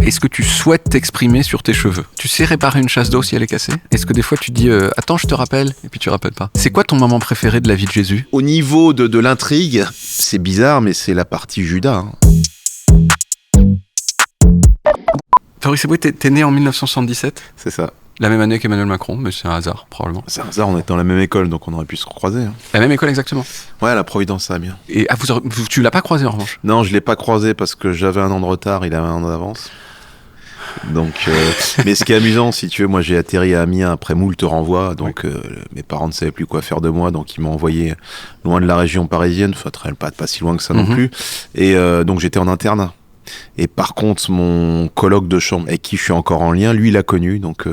Est-ce que tu souhaites t'exprimer sur tes cheveux? Tu sais réparer une chasse d'eau si elle est cassée? Est-ce que des fois tu dis attends, je te rappelle, et puis tu rappelles pas? C'est quoi ton moment préféré de la vie de Jésus? Au niveau de l'intrigue, c'est bizarre, mais c'est la partie Judas. Fabrice Eboué, t'es né en 1977? C'est ça. La même année qu'Emmanuel Macron, mais c'est un hasard, probablement. C'est un hasard, on était dans la même école, donc on aurait pu se croiser. La même école, exactement. Ouais, la Providence, ça va bien. Et tu l'as pas croisé, en revanche? Non, je l'ai pas croisé parce que j'avais un an de retard, il avait un an d'avance. Donc, mais ce qui est amusant, si tu veux, moi j'ai atterri à Amiens après moult renvois, donc mes parents ne savaient plus quoi faire de moi, donc ils m'ont envoyé loin de la région parisienne, enfin pas si loin que ça non plus, et donc j'étais en internat. Et par contre, mon coloc de chambre, avec qui je suis encore en lien, lui, il l'a connu. Donc,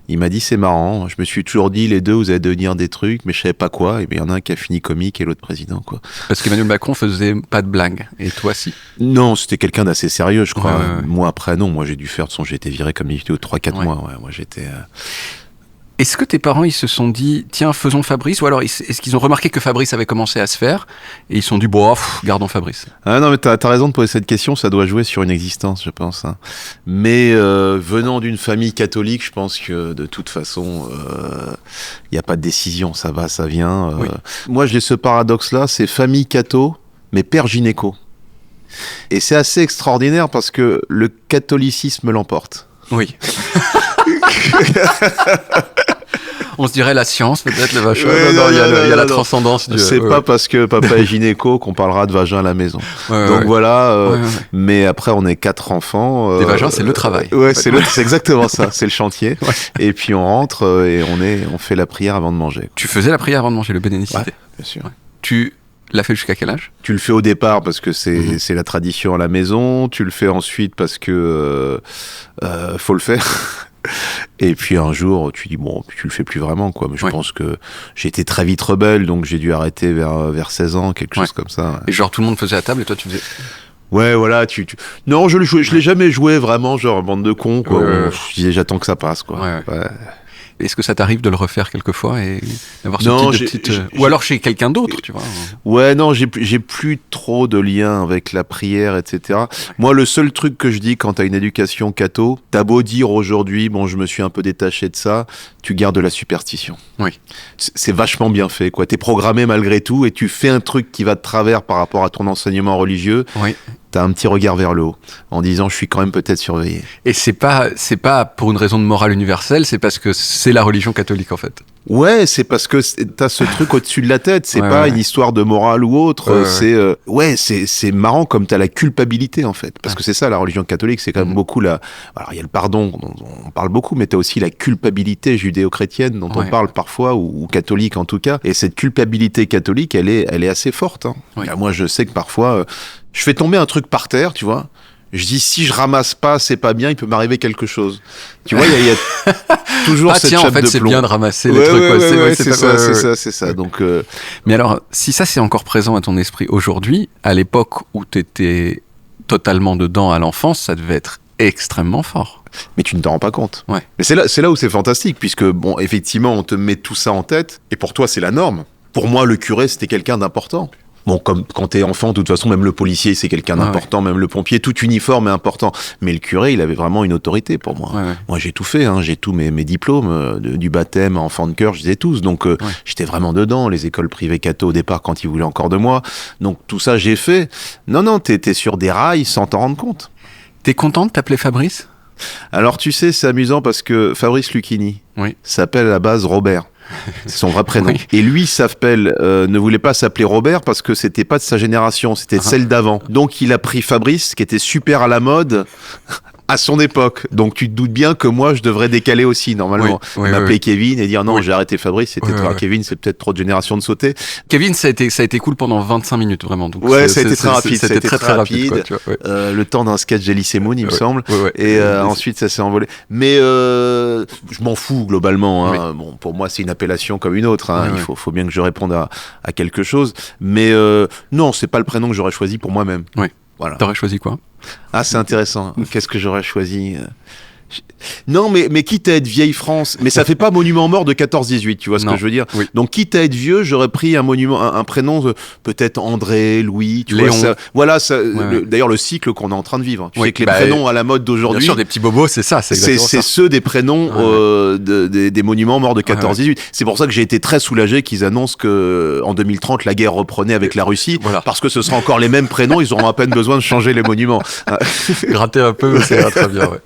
il m'a dit, c'est marrant. Je me suis toujours dit, les deux, vous allez devenir des trucs, mais je savais pas quoi. Et bien, il y en a un qui a fini comique et l'autre président, quoi. Parce qu'Emmanuel Macron faisait pas de blagues. Et toi, si? Non, c'était quelqu'un d'assez sérieux, je crois. Ouais. Moi, après, non. Moi, j'ai dû faire, de toute façon, j'ai été viré comme d'habitude 3-4 mois. Ouais, moi, j'étais... Est-ce que tes parents, ils se sont dit, tiens, faisons Fabrice? Ou alors, est-ce qu'ils ont remarqué que Fabrice avait commencé à se faire et ils se sont dit, bon, gardons Fabrice? Ah non, mais t'as raison de poser cette question, ça doit jouer sur une existence, je pense. Hein. Mais venant d'une famille catholique, je pense que de toute façon, il n'y a pas de décision, ça va, ça vient. Oui. Moi, j'ai ce paradoxe-là, c'est famille catho, mais père gynéco. Et c'est assez extraordinaire parce que le catholicisme l'emporte. Oui. On se dirait la science, peut-être, le vagin. Ouais, non, il y a la non. transcendance du... C'est pas parce que papa est gynéco qu'on parlera de vagin à la maison. Donc voilà, mais après on est 4 enfants. Des vagins, c'est le travail. Ouais, c'est exactement ça, c'est le chantier. Ouais. Et puis on rentre et on fait la prière avant de manger. Tu faisais la prière avant de manger, le bénénicité? Ouais, bien sûr. Ouais. Tu l'as fait jusqu'à quel âge? Tu le fais au départ parce que c'est la tradition à la maison, tu le fais ensuite parce que faut le faire. Et puis un jour, tu dis bon, tu le fais plus vraiment, quoi. Mais je pense que j'ai été très vite rebelle, donc j'ai dû arrêter vers 16 ans, quelque chose comme ça. Ouais. Et genre tout le monde faisait à table et toi tu faisais... Ouais, voilà, Non, je l'ai jamais joué vraiment, genre bande de cons, quoi. Je disais j'attends que ça passe, quoi. Ouais. Est-ce que ça t'arrive de le refaire quelquefois et d'avoir ce type de petite... Ou alors chez quelqu'un d'autre, tu vois? Ouais, non, j'ai plus trop de lien avec la prière, etc. Moi, le seul truc que je dis quand t'as une éducation catho, t'as beau dire aujourd'hui, bon, je me suis un peu détaché de ça, tu gardes la superstition. Oui. C'est vachement bien fait, quoi. T'es programmé malgré tout et tu fais un truc qui va de travers par rapport à ton enseignement religieux. Oui. T'as un petit regard vers le haut, en disant je suis quand même peut-être surveillé. Et c'est pas pour une raison de morale universelle, c'est parce que c'est la religion catholique en fait. Ouais, c'est parce que t'as ce truc au-dessus de la tête, c'est pas une histoire de morale ou autre, c'est marrant comme t'as la culpabilité en fait, parce que c'est ça la religion catholique, c'est quand même beaucoup alors il y a le pardon dont on parle beaucoup, mais t'as aussi la culpabilité judéo-chrétienne dont on parle parfois, ou catholique en tout cas, et cette culpabilité catholique, elle est assez forte. Hein. Là, moi je sais que parfois, je fais tomber un truc par terre, tu vois. Je dis, si je ramasse pas, c'est pas bien, il peut m'arriver quelque chose. Tu vois, il y a toujours cette chape de plomb. En fait, c'est bien de ramasser les trucs. C'est ça. Donc, Mais alors, si ça, c'est encore présent à ton esprit aujourd'hui, à l'époque où t'étais totalement dedans à l'enfance, ça devait être extrêmement fort. Mais tu ne t'en rends pas compte. Ouais. Mais c'est là où c'est fantastique, puisque, bon, effectivement, on te met tout ça en tête, et pour toi, c'est la norme. Pour moi, le curé, c'était quelqu'un d'important. Bon, comme quand t'es enfant, de toute façon, même le policier, c'est quelqu'un d'important, même le pompier, tout uniforme est important. Mais le curé, il avait vraiment une autorité pour moi. Moi, j'ai tout fait, hein, j'ai tous mes diplômes, du baptême, enfant de cœur, je les ai tous. Donc, j'étais vraiment dedans, les écoles privées catho au départ, quand ils voulaient encore de moi. Donc, tout ça, j'ai fait. Non, t'es sur des rails sans t'en rendre compte. T'es content de t'appeler Fabrice? Alors, tu sais, c'est amusant parce que Fabrice Lucchini s'appelle à la base Robert. C'est son vrai prénom. Et lui ne voulait pas s'appeler Robert parce que c'était pas de sa génération, c'était de celle d'avant. Donc il a pris Fabrice, qui était super à la mode à son époque. Donc tu te doutes bien que moi je devrais décaler aussi normalement. M'appeler Kevin et dire non, j'ai arrêté Fabrice, c'était Kevin, c'est peut-être trop de génération de sauter. Kevin, ça a été cool pendant 25 minutes vraiment. Donc ça a été très rapide. C'était très rapide. Quoi, le temps d'un sketch d'Elie Moon, il me semble. Et ensuite ça s'est envolé. Mais je m'en fous globalement. Hein. Bon, pour moi c'est une appellation comme une autre. Hein. Il faut bien que je réponde à quelque chose. Mais non, c'est pas le prénom que j'aurais choisi pour moi-même. Voilà. T'aurais choisi quoi? Ah, c'est intéressant. Qu'est-ce que j'aurais choisi? Non, mais quitte à être vieille France, mais ça fait pas monument mort de 14-18, tu vois ce que je veux dire. Oui. Donc quitte à être vieux, j'aurais pris un monument, un prénom, peut-être André, Louis, tu Léon. vois ça. Voilà, ça. Ouais. D'ailleurs, le cycle qu'on est en train de vivre. Tu Oui, sais que les prénoms à la mode d'aujourd'hui. Bien sûr, des petits bobos, c'est ça. C'est ceux des prénoms des monuments morts de 14-18. C'est pour ça que j'ai été très soulagé qu'ils annoncent que en 2030 la guerre reprenait avec la Russie, parce que ce sera encore les mêmes prénoms. Ils auront à peine besoin de changer les monuments. Gratter un peu, c'est très bien. Ouais.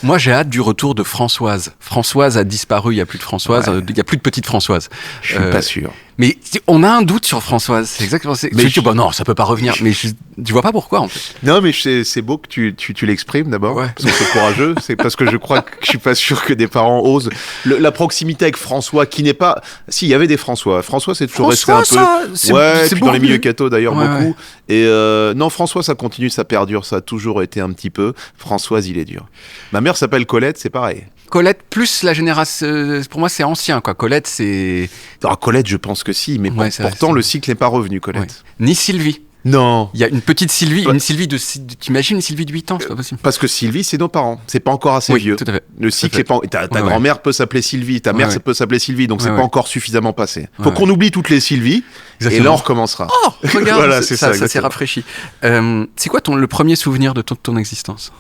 Moi, j'ai hâte du retour de Françoise. Françoise a disparu, il n'y a plus de Françoise, il n'y a plus de petite Françoise. Je suis pas sûr. Mais on a un doute sur Françoise, c'est exactement ça. Mais non, ça peut pas revenir, mais tu vois pas pourquoi en fait. Non, mais c'est beau que tu l'exprimes d'abord, parce que c'est courageux, c'est parce que je crois que je suis pas sûr que des parents osent. La proximité avec François, qui n'est pas... Si, il y avait des François. François, c'est toujours resté un peu... C'est dans les milieux cathos d'ailleurs, beaucoup. Et non, François, ça continue, ça perdure, ça a toujours été un petit peu. Françoise, il est dur. Ma mère s'appelle Colette, c'est pareil. Colette plus la génération, pour moi c'est ancien quoi. Colette c'est. Alors Colette je pense que si, mais pourtant le cycle n'est pas revenu Colette. Ouais. Ni Sylvie. Non. Il y a une petite Sylvie, une Sylvie t'imagines une Sylvie de 8 ans, c'est pas possible. Parce que Sylvie c'est nos parents, c'est pas encore assez vieux. Tout à fait. Le cycle est pas. Ta grand-mère peut s'appeler Sylvie, ta mère peut s'appeler Sylvie, donc c'est pas encore suffisamment passé. Faut qu'on oublie toutes les Sylvie. Exactement. Et là on recommencera. Oh regarde, voilà, ça s'est rafraîchi. C'est quoi le premier souvenir de ton existence?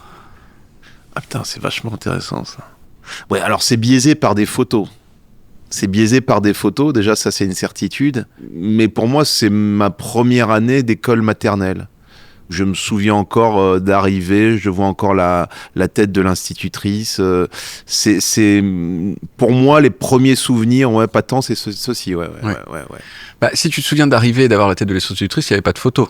Ah putain, c'est vachement intéressant ça. Ouais, alors c'est biaisé par des photos. Déjà, ça, c'est une certitude. Mais pour moi, c'est ma première année d'école maternelle. Je me souviens encore d'arriver, je vois encore la tête de l'institutrice. C'est pour moi, les premiers souvenirs, pas tant, c'est ceci. Ouais. Bah, si tu te souviens d'arriver et d'avoir la tête de l'institutrice, il n'y avait pas de photo.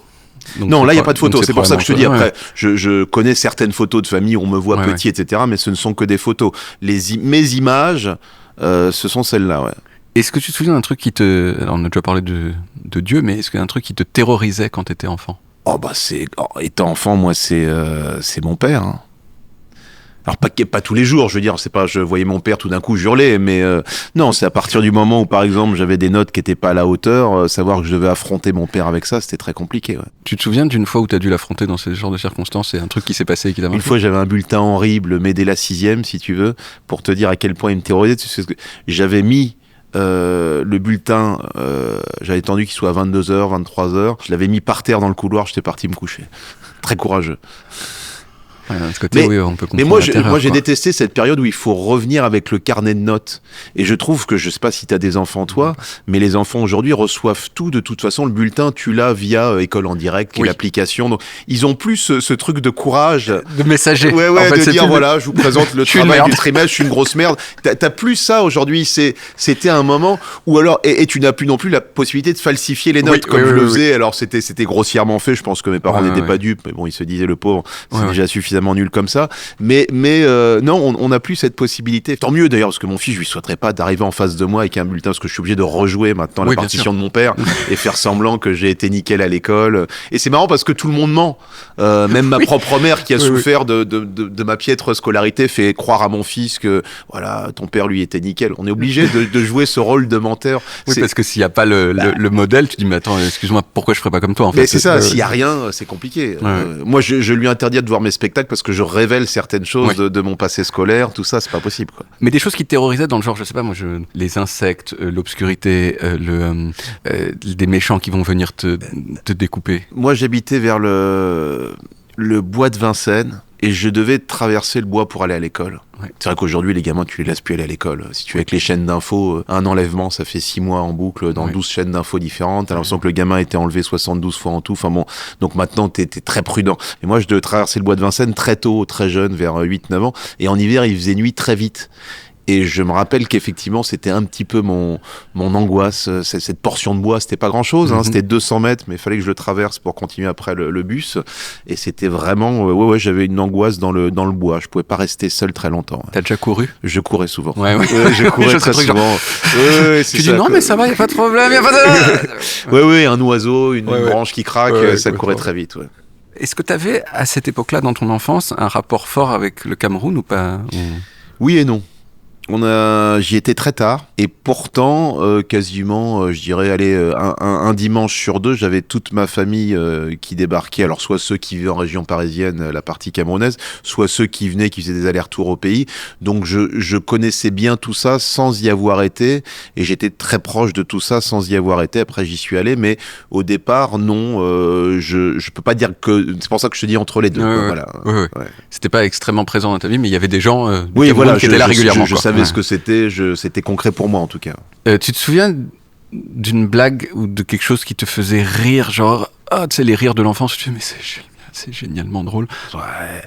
Donc non, là, il n'y a pas de photos. C'est pour ça que je te dis, après, je connais certaines photos de famille, on me voit petit, etc., mais ce ne sont que des photos. mes images, ce sont celles-là, ouais. Est-ce que tu te souviens d'un truc alors, on a déjà parlé de Dieu, mais est-ce qu'il y a un truc qui te terrorisait quand tu étais enfant? Étant enfant, moi, c'est mon père, hein. Alors pas tous les jours, je veux dire, c'est pas je voyais mon père tout d'un coup hurler, mais non, c'est à partir du moment où par exemple j'avais des notes qui étaient pas à la hauteur, savoir que je devais affronter mon père avec ça, c'était très compliqué. Ouais. Tu te souviens d'une fois où tu as dû l'affronter dans ce genre de circonstances, et un truc qui s'est passé et qui t'a marqué? Une fois j'avais un bulletin horrible, m'aider la 6e si tu veux, pour te dire à quel point il me terrorisait. Tu sais, j'avais mis le bulletin, j'avais attendu qu'il soit à 22h, 23h, je l'avais mis par terre dans le couloir, j'étais parti me coucher. Très courageux. Ouais, de ce côté, on peut mais moi j'ai détesté cette période où il faut revenir avec le carnet de notes. Et je trouve que, je sais pas si tu as des enfants toi, mais les enfants aujourd'hui reçoivent tout de toute façon. Le bulletin, tu l'as via École en direct, qui est l'application. Donc ils ont plus ce truc de courage. De messager. Ouais, en fait, de dire voilà, je vous présente le travail du trimestre, je suis une grosse merde. T'as plus ça aujourd'hui. C'était un moment où alors, et tu n'as plus non plus la possibilité de falsifier les notes comme je le faisais. Alors c'était grossièrement fait. Je pense que mes parents n'étaient pas dupes, mais bon, ils se disaient le pauvre, c'est déjà suffisamment nul comme ça, mais non, on n'a plus cette possibilité. Tant mieux d'ailleurs, parce que mon fils, je lui souhaiterais pas d'arriver en face de moi avec un bulletin, parce que je suis obligé de rejouer maintenant la partition de mon père et faire semblant que j'ai été nickel à l'école. Et c'est marrant parce que tout le monde ment. Même ma propre mère qui a souffert de ma piètre scolarité fait croire à mon fils que voilà, ton père lui était nickel. On est obligé de jouer ce rôle de menteur. Oui, parce que s'il n'y a pas le modèle, tu dis mais attends, excuse-moi, pourquoi je ferais pas comme toi en fait? Mais c'est ça, s'il y a rien, c'est compliqué. Moi, je lui interdis de voir mes spectacles parce que je révèle certaines choses de mon passé scolaire, tout ça, c'est pas possible, quoi. Mais des choses qui te terrorisaient dans le genre, je sais pas, moi, les insectes, l'obscurité, des méchants qui vont venir te découper. Moi, j'habitais vers le bois de Vincennes et je devais traverser le bois pour aller à l'école. Ouais. C'est vrai qu'aujourd'hui, les gamins, tu les laisses plus aller à l'école. Si tu es avec les chaînes d'infos, un enlèvement, ça fait 6 mois en boucle dans 12 chaînes d'infos différentes. T'as l'impression que le gamin a été enlevé 72 fois en tout. Enfin bon, donc maintenant, t'es très prudent. Et moi, je devais traverser le bois de Vincennes très tôt, très jeune, vers 8-9 ans. Et en hiver, il faisait nuit très vite. Et je me rappelle qu'effectivement, c'était un petit peu mon angoisse. Cette portion de bois, c'était pas grand-chose, hein, c'était 200 mètres, mais il fallait que je le traverse pour continuer après le bus. Et c'était vraiment... j'avais une angoisse dans le bois. Je pouvais pas rester seul très longtemps. T'as déjà couru? Je courais souvent. Je courais très souvent. Tu dis non, mais ça va, y a pas de problème, y a pas de... un oiseau, une branche qui craque, ça courait très vite, Est-ce que t'avais, à cette époque-là, dans ton enfance, un rapport fort avec le Cameroun ou pas? Oui et non. J'y étais très tard. Et pourtant, quasiment, je dirais, un dimanche sur 2, j'avais toute ma famille qui débarquait. Alors, soit ceux qui vivaient en région parisienne, la partie camerounaise, soit ceux qui venaient, qui faisaient des allers-retours au pays. Donc, je connaissais bien tout ça sans y avoir été. Et j'étais très proche de tout ça sans y avoir été. Après, j'y suis allé. Mais au départ, non, je peux pas dire que... C'est pour ça que je te dis entre les deux. Voilà. Ouais. C'était pas extrêmement présent dans ta vie, mais il y avait des gens qui étaient là régulièrement. Je savais ce que c'était. C'était concret pour moi, en tout cas. Tu te souviens d'une blague ou de quelque chose qui te faisait rire, genre, tu sais, les rires de l'enfance, tu te dis, mais c'est génialement drôle. Ouais.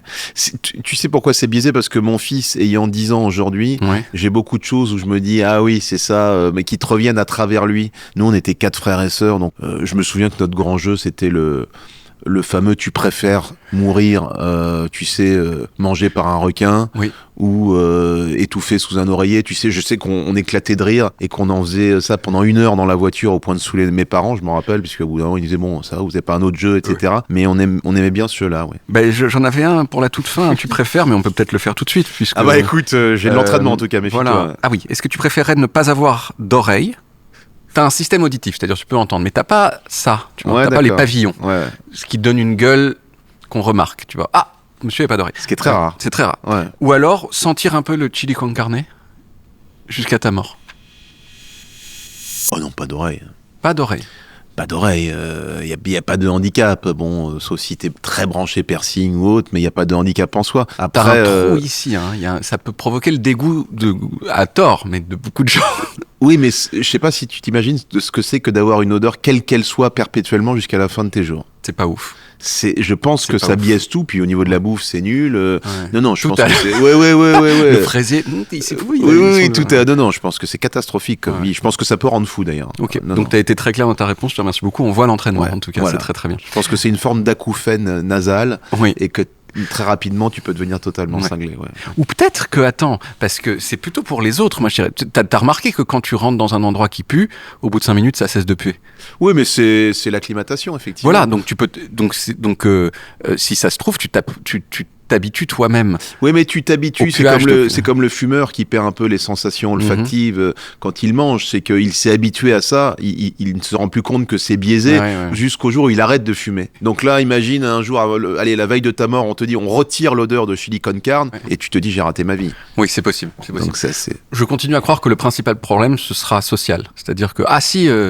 Tu sais pourquoi c'est biaisé? Parce que mon fils, ayant 10 ans aujourd'hui, j'ai beaucoup de choses où je me dis, ah oui, c'est ça, mais qui te reviennent à travers lui. Nous, on était 4 frères et sœurs, donc je me souviens que notre grand jeu, c'était le fameux tu préfères mourir, mangé par un requin, ou étouffé sous un oreiller. Tu sais, je sais qu'on éclatait de rire et qu'on en faisait ça pendant 1 heure dans la voiture au point de saouler mes parents, je m'en rappelle, puisque au bout d'un moment ils disaient bon, ça va, vous n'avez pas un autre jeu, etc. Mais on aimait bien ceux-là, j'en avais un pour la toute fin, tu préfères, mais on peut peut-être le faire tout de suite, puisque... Ah bah écoute, j'ai de l'entraînement en tout cas, méfie-toi. Voilà. Ah oui, est-ce que tu préférerais ne pas avoir d'oreilles? T'as un système auditif, c'est-à-dire tu peux entendre, mais t'as pas ça, tu vois, t'as pas les pavillons, ce qui donne une gueule qu'on remarque, tu vois. Ah, monsieur n'a pas d'oreille. Ce qui est très rare. C'est très rare. Ouais. Ou alors sentir un peu le chili con carne jusqu'à ta mort. Oh non, pas d'oreille. Pas d'oreille. Pas d'oreille, y a pas de handicap, bon, sauf si t'es très branché piercing ou autre, mais il y a pas de handicap en soi. Après, t'as un trou ici, hein, ça peut provoquer le dégoût à tort, mais de beaucoup de gens. Oui, mais je sais pas si tu t'imagines de ce que c'est que d'avoir une odeur quelle qu'elle soit perpétuellement jusqu'à la fin de tes jours. C'est pas ouf. Je pense que ça biaise tout, puis au niveau de la bouffe, c'est nul. Non, je tout pense que c'est... Ouais. Le fraisier, il s'est fouillé. Oui, tout est... Non, je pense que c'est catastrophique comme vie. Je pense que ça peut rendre fou, d'ailleurs. Ok, donc t'as été très clair dans ta réponse, je te remercie beaucoup. On voit l'entraînement, en tout cas, c'est très très bien. Je pense que c'est une forme d'acouphène nasale, et que très rapidement, tu peux devenir totalement cinglé. Ou peut-être que, attends, parce que c'est plutôt pour les autres, moi je dirais. T'as remarqué que quand tu rentres dans un endroit qui pue, au bout de 5 minutes, ça cesse de puer. Oui, mais c'est l'acclimatation, effectivement. Voilà, donc tu peux, si ça se trouve, tu t'habitues toi-même. Oui, mais tu t'habitues, c'est comme le fumeur qui perd un peu les sensations olfactives quand il mange, c'est qu'il s'est habitué à ça, il ne se rend plus compte que c'est biaisé jusqu'au jour où il arrête de fumer. Donc là, imagine un jour, allez, la veille de ta mort, on te dit, on retire l'odeur de chili con carne, et tu te dis, j'ai raté ma vie. Oui, c'est possible. Donc ça, c'est... Je continue à croire que le principal problème, ce sera social. C'est-à-dire que,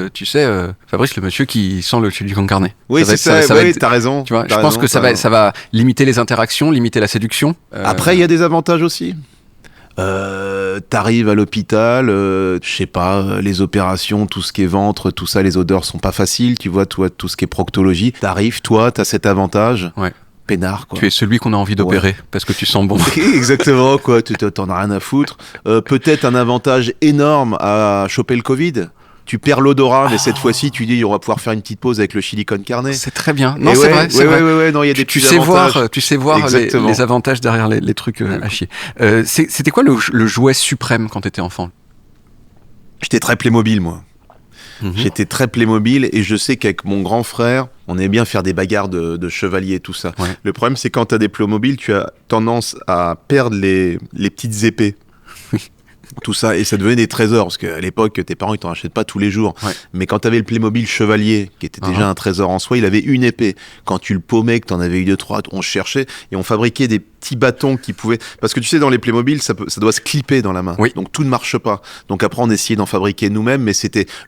tu sais, Fabrice, le monsieur qui sent le chili con carne. Oui, t'as raison. Tu vois, je pense que ça va limiter les interactions, limiter la séduction. Après, il y a des avantages aussi. T'arrives à l'hôpital, je sais pas, les opérations, tout ce qui est ventre, tout ça, les odeurs sont pas faciles, tu vois, toi, tout ce qui est proctologie. T'arrives, toi, t'as cet avantage. Peinard, quoi. Tu es celui qu'on a envie d'opérer parce que tu sens bon. Exactement, quoi. T'en as rien à foutre. Peut-être un avantage énorme à choper le Covid. Tu perds l'odorat, mais cette fois-ci, tu dis, on va pouvoir faire une petite pause avec le chili con carne. C'est très bien. Non, c'est vrai. Ouais, non, il y a des petits avantages. Tu sais voir les avantages derrière les trucs à chier. C'était quoi le jouet suprême quand t'étais enfant? J'étais très Playmobil, moi. J'étais très Playmobil, et je sais qu'avec mon grand frère, on aimait bien faire des bagarres de chevaliers et tout ça. Le problème, c'est quand t'as des Playmobil, tu as tendance à perdre les petites épées. Tout ça, et ça devenait des trésors, parce qu'à l'époque, tes parents, ils t'en achètent pas tous les jours. Mais quand t'avais le Playmobil chevalier, qui était déjà un trésor en soi, il avait une épée. Quand tu le paumais, que t'en avais eu 2-3, on cherchait, et on fabriquait des petits bâtons qui pouvaient... Parce que tu sais, dans les Playmobil, ça doit se clipper dans la main. Donc tout ne marche pas. Donc après, on essayait d'en fabriquer nous-mêmes, mais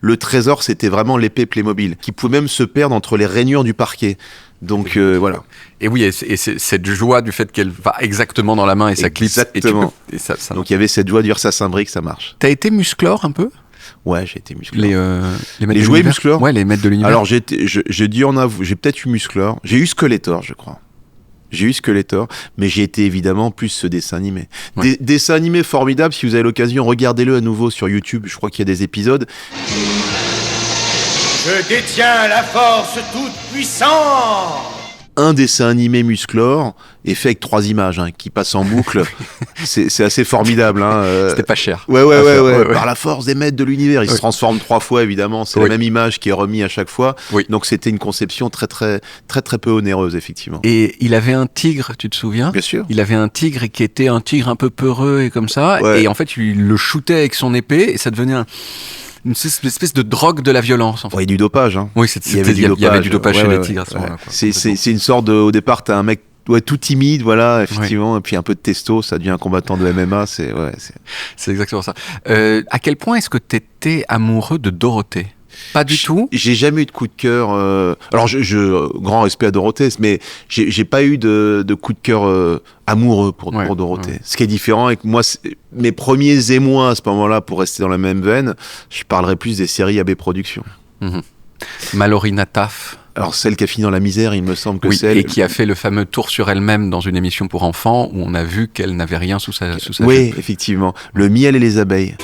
le trésor, c'était vraiment l'épée Playmobil, qui pouvait même se perdre entre les rainures du parquet. Donc voilà. Et oui, et c'est cette joie du fait qu'elle va exactement dans la main et ça clip. Exactement. Donc il y avait cette joie de dire ça s'imbrique, ça marche. T'as été musclore un peu? Ouais, j'ai été musclore. Les jouets musclore? Ouais, les maîtres de l'univers. Alors j'ai dû en avouer, j'ai peut-être eu musclore. J'ai eu Skeletor, je crois. J'ai eu Skeletor, mais j'ai été évidemment plus ce dessin animé. Dessin animé formidable, si vous avez l'occasion, regardez-le à nouveau sur YouTube, je crois qu'il y a des épisodes. Je détiens la force toute puissante. un dessin animé Musclor est fait avec 3 images qui passent en boucle. c'est assez formidable. C'était pas cher. Ouais. Par la force des maîtres de l'univers. Il se transforme 3 fois, évidemment. C'est la même image qui est remise à chaque fois. Oui. Donc c'était une conception très peu onéreuse, effectivement. Et il avait un tigre, tu te souviens ? Bien sûr. Il avait un tigre qui était un tigre un peu peureux et comme ça. Ouais. Et en fait, il le shootait avec son épée et ça devenait une espèce de drogue de la violence. En fait. Ouais, du dopage. Oui, il y avait du dopage chez les tigres à ce moment-là. C'est une sorte de... Au départ, t'as un mec tout timide, voilà, effectivement, et puis un peu de testo, ça devient un combattant de MMA. C'est exactement ça. À quel point est-ce que t'étais amoureux de Dorothée ? Pas du tout. J'ai jamais eu de coup de cœur. Alors, grand respect à Dorothée, mais j'ai pas eu de coup de cœur amoureux pour Dorothée. Ce qui est différent avec moi, mes premiers émois à ce moment-là, pour rester dans la même veine, je parlerais plus des séries AB Productions. Mallory Nataf. Alors, celle qui a fini dans la misère, il me semble que c'est elle. Et qui a fait le fameux tour sur elle-même dans une émission pour enfants où on a vu qu'elle n'avait rien sous sa Oui, jupe. effectivement. Le miel et les abeilles.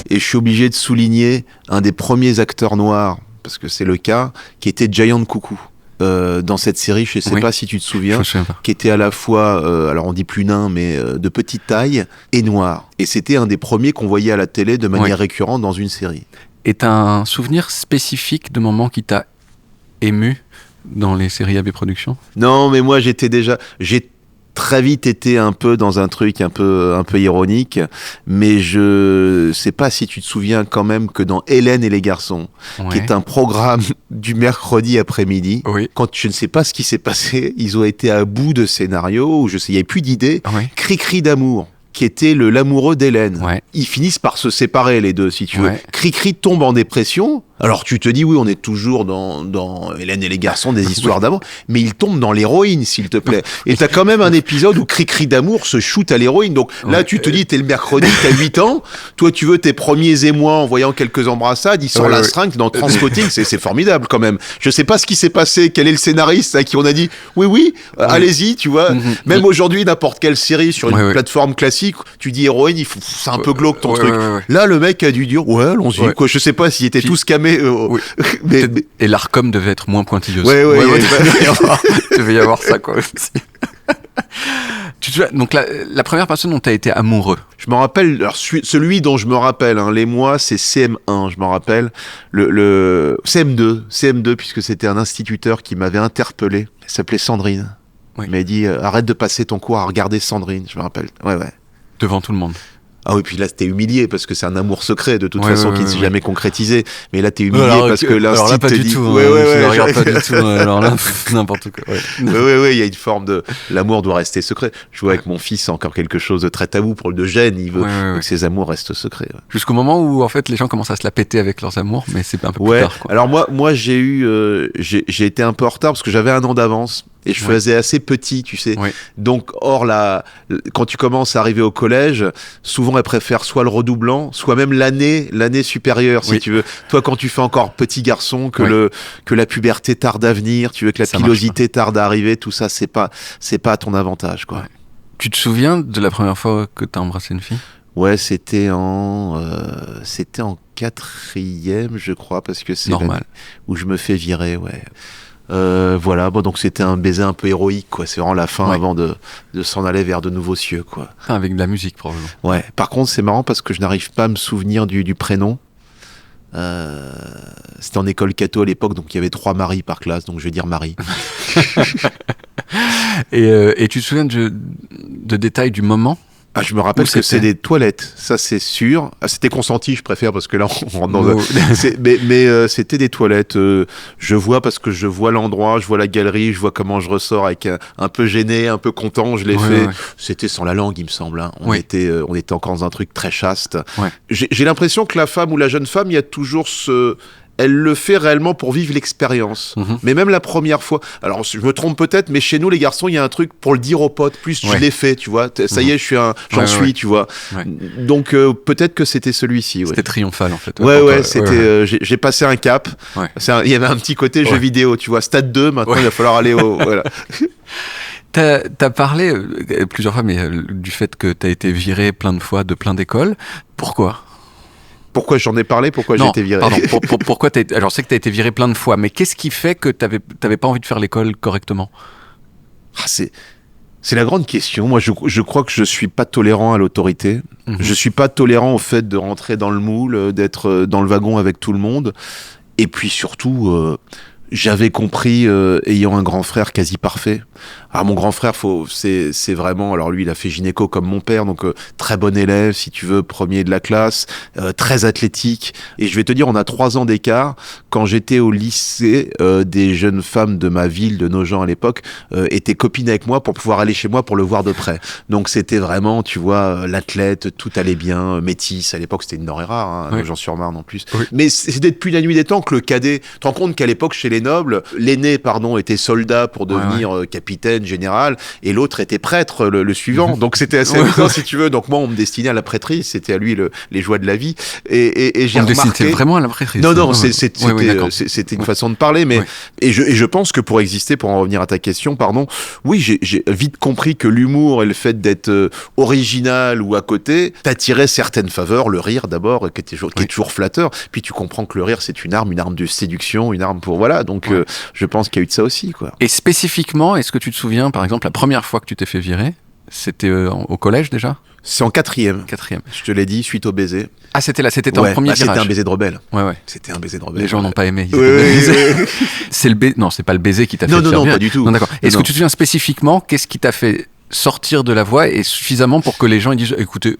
Et je suis obligé de souligner un des premiers acteurs noirs, parce que c'est le cas, qui était Giant Coucou. Dans cette série, je ne sais pas si tu te souviens, qui était à la fois, alors on dit plus nain, mais de petite taille et noir. Et c'était un des premiers qu'on voyait à la télé de manière récurrente dans une série. Et t'as un souvenir spécifique de moment qui t'a ému dans les séries AB Productions ? Non, mais moi j'ai très vite été un peu dans un truc un peu ironique, mais je sais pas si tu te souviens quand même que dans Hélène et les garçons, qui est un programme du mercredi après-midi, quand je ne sais pas ce qui s'est passé, ils ont été à bout de scénario, ou il n'y avait plus d'idées, Cri-Cri d'amour, qui était l'amoureux d'Hélène. Ils finissent par se séparer les deux, si tu veux. Cri-Cri tombe en dépression. Alors tu te dis, oui, on est toujours dans Hélène et les garçons, des histoires d'amour, mais il tombe dans l'héroïne, s'il te plaît. Et t'as quand même un épisode où Cri-Cri d'amour se shoot à l'héroïne. Donc là, tu te dis, t'es le mercredi, t'as 8 ans, toi tu veux tes premiers émois en voyant quelques embrassades, il sort la string dans Transpotting, c'est formidable quand même. Je sais pas ce qui s'est passé, quel est le scénariste à qui on a dit, allez-y, tu vois. Même aujourd'hui, n'importe quelle série sur une plateforme classique, tu dis héroïne, c'est un peu glauque ton truc. Là, le mec a dû dire, allons-y, quoi. Je sais pas s'ils étaient tous camés. Mais... Et l'Arcom devait être moins pointilleuse. Il devait y avoir ça, quoi. Tu te souviens, donc la première personne dont tu as été amoureux. Je me rappelle, alors celui dont je me rappelle, les mois, c'est CM1, je me rappelle. Le CM2, puisque c'était un instituteur qui m'avait interpellé. Elle s'appelait Sandrine. Il m'a dit, arrête de passer ton cours à regarder Sandrine, je me rappelle. Devant tout le monde. Ah oui, puis là, t'es humilié parce que c'est un amour secret de toute façon qui ne s'est jamais concrétisé. Mais là, t'es humilié parce que l'instinct te dit... Je ne regarde pas du tout. Alors là, n'importe quoi. Oui, il y a une forme de... L'amour doit rester secret. Je vois avec mon fils encore quelque chose de très tabou pour de gêne. Il veut que ses amours restent secrets. Jusqu'au moment où, en fait, les gens commencent à se la péter avec leurs amours, mais c'est un peu plus tard. Quoi. Alors moi, j'ai été un peu en retard parce que j'avais 1 an d'avance. Et je faisais assez petit, tu sais. Donc, quand tu commences à arriver au collège, souvent, elles préfèrent soit le redoublant, soit même l'année supérieure, si tu veux. Toi, quand tu fais encore petit garçon, que la puberté tarde à venir, tu veux que la pilosité tarde à arriver, tout ça, c'est pas à ton avantage, quoi. Tu te souviens de la première fois que t'as embrassé une fille ? Ouais, c'était en 4e, je crois, parce que c'est normal. Où je me fais virer, voilà, donc c'était un baiser un peu héroïque, quoi. C'est vraiment la fin avant de s'en aller vers de nouveaux cieux, quoi. Avec de la musique, probablement. Ouais. Par contre, c'est marrant parce que je n'arrive pas à me souvenir du prénom. C'était en école catho à l'époque, donc il y avait 3 Marie par classe, donc je vais dire Marie. Et tu te souviens de détails du moment ? Ah, je me rappelle que c'est des toilettes, ça c'est sûr. Ah, c'était consenti, je préfère, parce que là on rentre dans mais c'était des toilettes. Je vois parce que je vois l'endroit, je vois la galerie, je vois comment je ressors avec un peu gêné, un peu content. Je l'ai fait. C'était sans la langue, il me semble. On était encore dans un truc très chaste. J'ai l'impression que la femme ou la jeune femme, il y a toujours elle le fait réellement pour vivre l'expérience. Mais même la première fois, alors je me trompe peut-être, mais chez nous les garçons, il y a un truc pour le dire aux potes, plus je l'ai fait, tu vois, ça y est, j'en suis, tu vois. Donc peut-être que c'était celui-ci. C'était triomphal en fait. C'était, j'ai passé un cap. Il y avait un petit côté jeu vidéo, tu vois, stade 2, maintenant il va falloir aller au... Voilà. T'as parlé plusieurs fois, mais du fait que t'as été viré plein de fois de plein d'écoles. Pourquoi ? Pourquoi j'en ai parlé? Pourquoi j'ai été viré? Pardon, pourquoi alors, je sais que tu as été viré plein de fois, mais qu'est-ce qui fait que tu n'avais pas envie de faire l'école correctement? C'est la grande question. Moi, je crois que je suis pas tolérant à l'autorité. Je suis pas tolérant au fait de rentrer dans le moule, d'être dans le wagon avec tout le monde. Et puis surtout, j'avais compris, ayant un grand frère quasi parfait. Alors mon grand frère, c'est vraiment, alors lui il a fait gynéco comme mon père, donc très bon élève si tu veux, premier de la classe, très athlétique. Et je vais te dire, on a 3 ans d'écart. Quand j'étais au lycée, des jeunes femmes de ma ville, de Nogent à l'époque, étaient copines avec moi pour pouvoir aller chez moi pour le voir de près. Donc c'était vraiment, tu vois, l'athlète, tout allait bien, métisse. À l'époque c'était une denrée rare, hein, oui. Nogent-sur-Marne en plus. Oui. Mais c'était depuis la nuit des temps que le cadet, tu te rends compte qu'à l'époque chez les nobles, l'aîné, était soldat pour devenir capitaine général, et l'autre était prêtre, le suivant. Donc c'était assez amusant, si tu veux. Donc moi, on me destinait à la prêtrise, c'était à lui les joies de la vie. Et j'ai remarqué... C'était vraiment à la prêtrise? Non, c'était une façon de parler, mais... Et je pense que pour exister, pour en revenir à ta question, oui, j'ai vite compris que l'humour et le fait d'être original ou à côté t'attirait certaines faveurs, le rire d'abord, qui est toujours flatteur, puis tu comprends que le rire, c'est une arme de séduction, une arme pour... Voilà, donc je pense qu'il y a eu de ça aussi, quoi. Et spécifiquement, est-ce que tu te souviens, par exemple, la première fois que tu t'es fait virer, c'était au collège déjà? C'est en 4e. Je te l'ai dit, suite au baiser. Ah, c'était en premier virage. C'était un baiser de rebelle. Ouais. C'était un baiser de rebelle. Les gens n'ont pas aimé. Oui. C'est le baiser. Non, c'est pas le baiser qui t'a fait virer. Non, pas du tout. Non, d'accord. Est-ce que tu te souviens spécifiquement, qu'est-ce qui t'a fait sortir de la voie et suffisamment pour que les gens ils disent écoutez,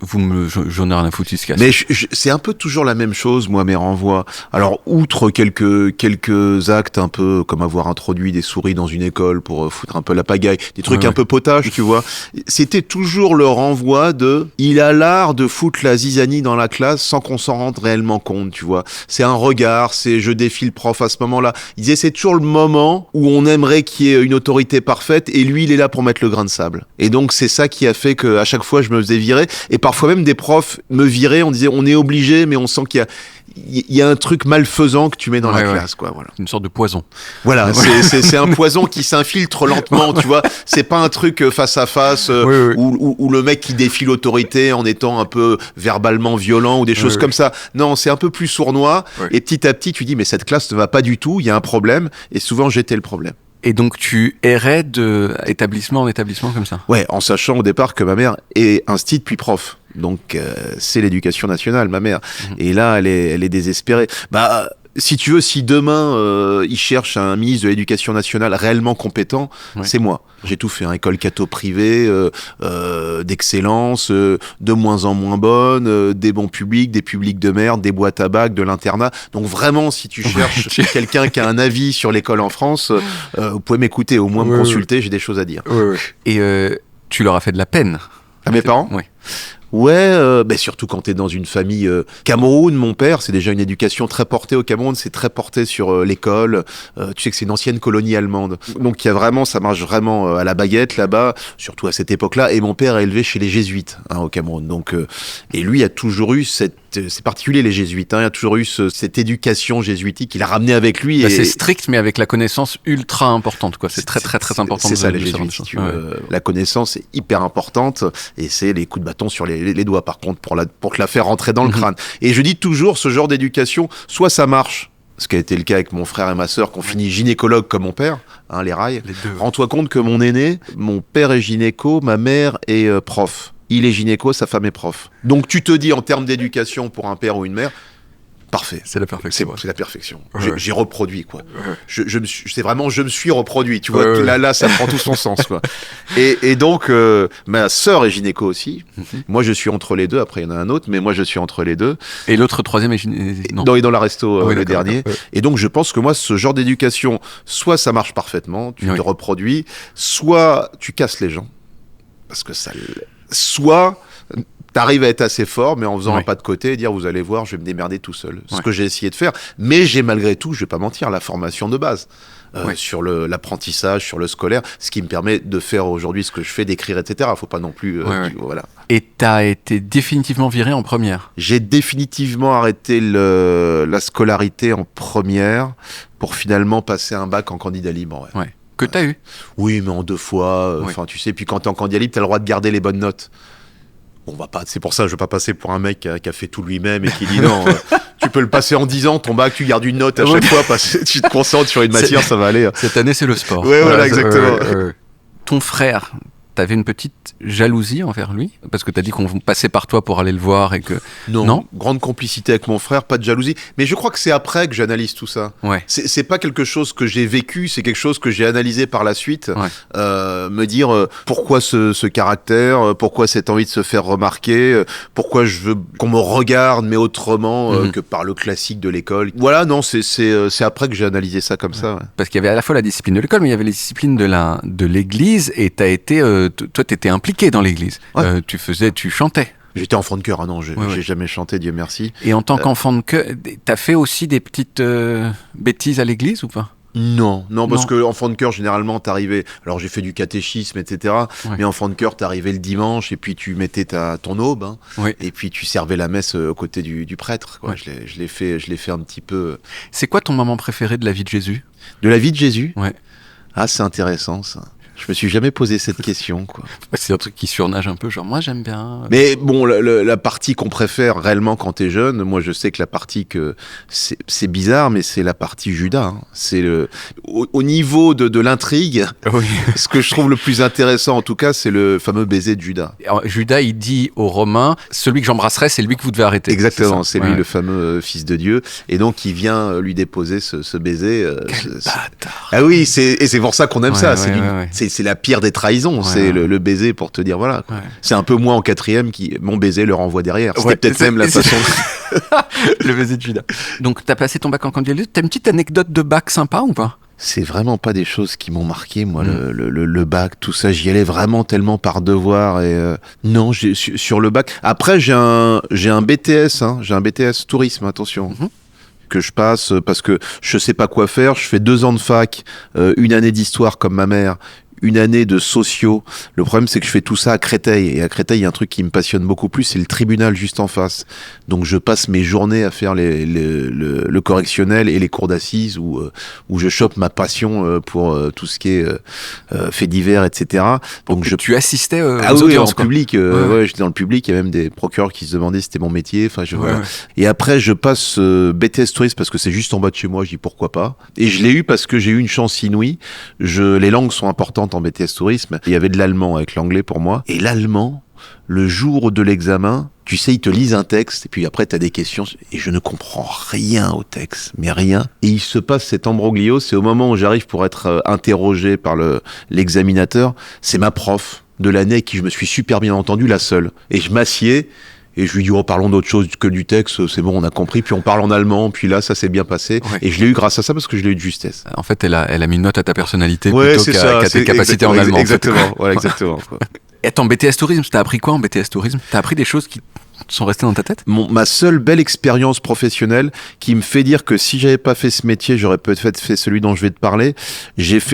j'en ai rien à foutre, il se casse. Mais c'est un peu toujours la même chose, moi, mes renvois. Alors, outre quelques actes un peu comme avoir introduit des souris dans une école pour foutre un peu la pagaille, des trucs un peu potaches, tu vois, c'était toujours le renvoi de il a l'art de foutre la zizanie dans la classe sans qu'on s'en rende réellement compte, tu vois. C'est un regard, c'est je défie le prof à ce moment-là. Il disait c'est toujours le moment où on aimerait qu'il y ait une autorité parfaite et lui il est là pour mettre le grain de sable. Et donc c'est ça qui a fait qu'à chaque fois je me faisais virer, et parfois même des profs me viraient, on disait on est obligé, mais on sent qu'il y a un truc malfaisant que tu mets dans la classe, quoi. Voilà. Une sorte de poison. Voilà, c'est un poison qui s'infiltre lentement, tu vois. C'est pas un truc face à face où le mec qui défie l'autorité en étant un peu verbalement violent ou des choses comme ça. Non, c'est un peu plus sournois. Et petit à petit, tu dis mais cette classe ne va pas du tout. Il y a un problème. Et souvent j'étais le problème. Et donc tu errais d'établissement en établissement comme ça? Ouais, en sachant au départ que ma mère est instit puis prof. Donc c'est l'éducation nationale, ma mère. Et là, elle est désespérée. Si tu veux, si demain ils cherchent un ministre de l'éducation nationale réellement compétent, c'est moi. J'ai tout fait, école catho privée, d'excellence, de moins en moins bonne, des bons publics, des publics de merde, des boîtes à bac, de l'internat. Donc vraiment, si tu cherches quelqu'un qui a un avis sur l'école en France, vous pouvez m'écouter, au moins me consulter, j'ai des choses à dire. Et tu leur as fait de la peine? À mes parents? Oui. Ouais, surtout quand t'es dans une famille Cameroun, mon père, c'est déjà une éducation très portée au Cameroun, c'est très porté sur l'école. Tu sais que c'est une ancienne colonie allemande. Donc ça marche vraiment à la baguette là-bas, surtout à cette époque-là. Et mon père est élevé chez les jésuites au Cameroun. Donc, et lui a toujours eu c'est particulier les jésuites, il a toujours eu cette éducation jésuitique qu'il a ramené avec lui. C'est strict, mais avec la connaissance ultra importante, quoi. C'est très très très important. C'est ça les jésuites, si tu veux. La connaissance est hyper importante, et c'est les coups de bâton sur les doigts, par contre, pour te la faire rentrer dans le crâne. Et je dis toujours, ce genre d'éducation, soit ça marche, ce qui a été le cas avec mon frère et ma sœur, qui ont fini gynécologue comme mon père, les rails. Rends-toi compte que mon aîné, mon père est gynéco, ma mère est prof. Il est gynéco, sa femme est prof. Donc tu te dis, en termes d'éducation pour un père ou une mère, parfait. C'est la perfection. C'est la perfection. J'ai reproduit, quoi. Je me suis reproduit, tu vois. Là, ça prend tout son sens, quoi. Et donc, ma sœur est gynéco aussi. Moi, je suis entre les deux. Après, il y en a un autre, mais moi, je suis entre les deux. Et l'autre troisième est gynéco? Non, il est dans la resto, le dernier. Et donc, je pense que moi, ce genre d'éducation, soit ça marche parfaitement, tu te reproduis, soit tu casses les gens. Parce que soit t'arrives à être assez fort, mais en faisant un pas de côté et dire vous allez voir, je vais me démerder tout seul. C'est ce que j'ai essayé de faire. Mais j'ai malgré tout, je vais pas mentir, la formation de base sur l'apprentissage, sur le scolaire, ce qui me permet de faire aujourd'hui ce que je fais, d'écrire, etc. Faut pas non plus. Voilà. Et t'as été définitivement viré en première? J'ai définitivement arrêté la scolarité en première pour finalement passer un bac en candidat libre. Que t'as eu? Oui, mais en 2 fois. Enfin, tu sais, puis quand t'es en candidat libre, t'as le droit de garder les bonnes notes. Bon, c'est pour ça, je veux pas passer pour un mec qui a fait tout lui-même et qui dit non, tu peux le passer en 10 ans, ton bac, tu gardes une note à chaque fois parce que tu te concentres sur une matière, ça va aller. Cette année, c'est le sport. Ouais, voilà, exactement. Ton frère, t'avais une petite jalousie envers lui? Parce que t'as dit qu'on passait par toi pour aller le voir et que... Non, grande complicité avec mon frère, pas de jalousie. Mais je crois que c'est après que j'analyse tout ça. Ouais. C'est pas quelque chose que j'ai vécu, c'est quelque chose que j'ai analysé par la suite. Ouais. Me dire pourquoi ce caractère, pourquoi cette envie de se faire remarquer, pourquoi je veux qu'on me regarde, mais autrement que par le classique de l'école. Voilà, non, c'est après que j'ai analysé ça comme ça. Ouais. Parce qu'il y avait à la fois la discipline de l'école, mais il y avait les disciplines de l'église, et t'as été... toi, t'étais impliqué dans l'église. Ouais. Tu chantais. J'étais enfant de chœur, j'ai jamais chanté, Dieu merci. Et en tant qu'enfant de chœur, t'as fait aussi des petites bêtises à l'église ou pas? Non, parce que enfant de chœur, généralement, t'arrivais... Alors, j'ai fait du catéchisme, etc. Ouais. Mais enfant de chœur, t'arrivais le dimanche, et puis tu mettais ton aube, et puis tu servais la messe aux côtés du prêtre. Quoi. Ouais. Je l'ai fait un petit peu... C'est quoi ton moment préféré de la vie de Jésus? De la vie de Jésus? Ouais. Ah, c'est intéressant, ça. Je me suis jamais posé cette question, quoi. C'est un truc qui surnage un peu, genre moi j'aime bien. Mais bon, la partie qu'on préfère réellement quand t'es jeune, moi je sais que la partie que c'est bizarre, mais c'est la partie Judas. C'est au niveau de l'intrigue. Oui. Ce que je trouve le plus intéressant, en tout cas, c'est le fameux baiser de Judas. Alors, Judas, il dit aux Romains, celui que j'embrasserai, c'est lui que vous devez arrêter. Exactement, c'est lui le fameux fils de Dieu, et donc il vient lui déposer ce baiser. Quel bâtard. Ah oui, et c'est pour ça qu'on aime ça. C'est la pire des trahisons, c'est le baiser pour te dire voilà. Ouais. C'est un peu moi en 4e qui mon baiser le renvoie derrière. C'était peut-être même la façon. Le baiser de Judas. Donc t'as passé ton bac en candidat. T'as une petite anecdote de bac sympa ou pas? C'est vraiment pas des choses qui m'ont marqué, moi, le bac, tout ça. J'y allais vraiment tellement par devoir. Et non, sur le bac. Après, j'ai un BTS, j'ai un BTS tourisme, attention. Que je passe parce que je sais pas quoi faire. Je fais 2 ans de fac, une année d'histoire comme ma mère, une année de sociaux. Le problème, c'est que je fais tout ça à Créteil. Et à Créteil, il y a un truc qui me passionne beaucoup plus, c'est le tribunal juste en face. Donc, je passe mes journées à faire le correctionnel et les cours d'assises où je chope ma passion pour tout ce qui est faits divers, etc. Donc, tu assistais aux audiences, en public. J'étais dans le public. Il y a même des procureurs qui se demandaient si c'était mon métier. Enfin, voilà. Et après, je passe BTS tourisme parce que c'est juste en bas de chez moi. Je dis pourquoi pas. Et je l'ai eu parce que j'ai eu une chance inouïe. Les langues sont importantes en BTS tourisme. Il y avait de l'allemand avec l'anglais pour moi. Et l'allemand, le jour de l'examen, tu sais, ils te lisent un texte et puis après t'as des questions et je ne comprends rien au texte, mais rien. Et il se passe cet ambroglio, c'est au moment où j'arrive pour être interrogé par l'examinateur, c'est ma prof de l'année avec qui je me suis super bien entendu, la seule. Et je m'assieds et je lui dis, parlons d'autre chose que du texte, c'est bon, on a compris, puis on parle en allemand, puis là, ça s'est bien passé. Ouais. Et je l'ai eu grâce à ça, parce que je l'ai eu de justesse. En fait, elle a mis une note à ta personnalité plutôt qu'à tes capacités en allemand. Exactement, en fait. Voilà, exactement. Quoi. Et attends, BTS Tourisme, t'as appris quoi en BTS Tourisme? T'as appris des choses qui sont restées dans ta tête? Ma seule belle expérience professionnelle qui me fait dire que si j'avais pas fait ce métier, j'aurais peut-être fait celui dont je vais te parler.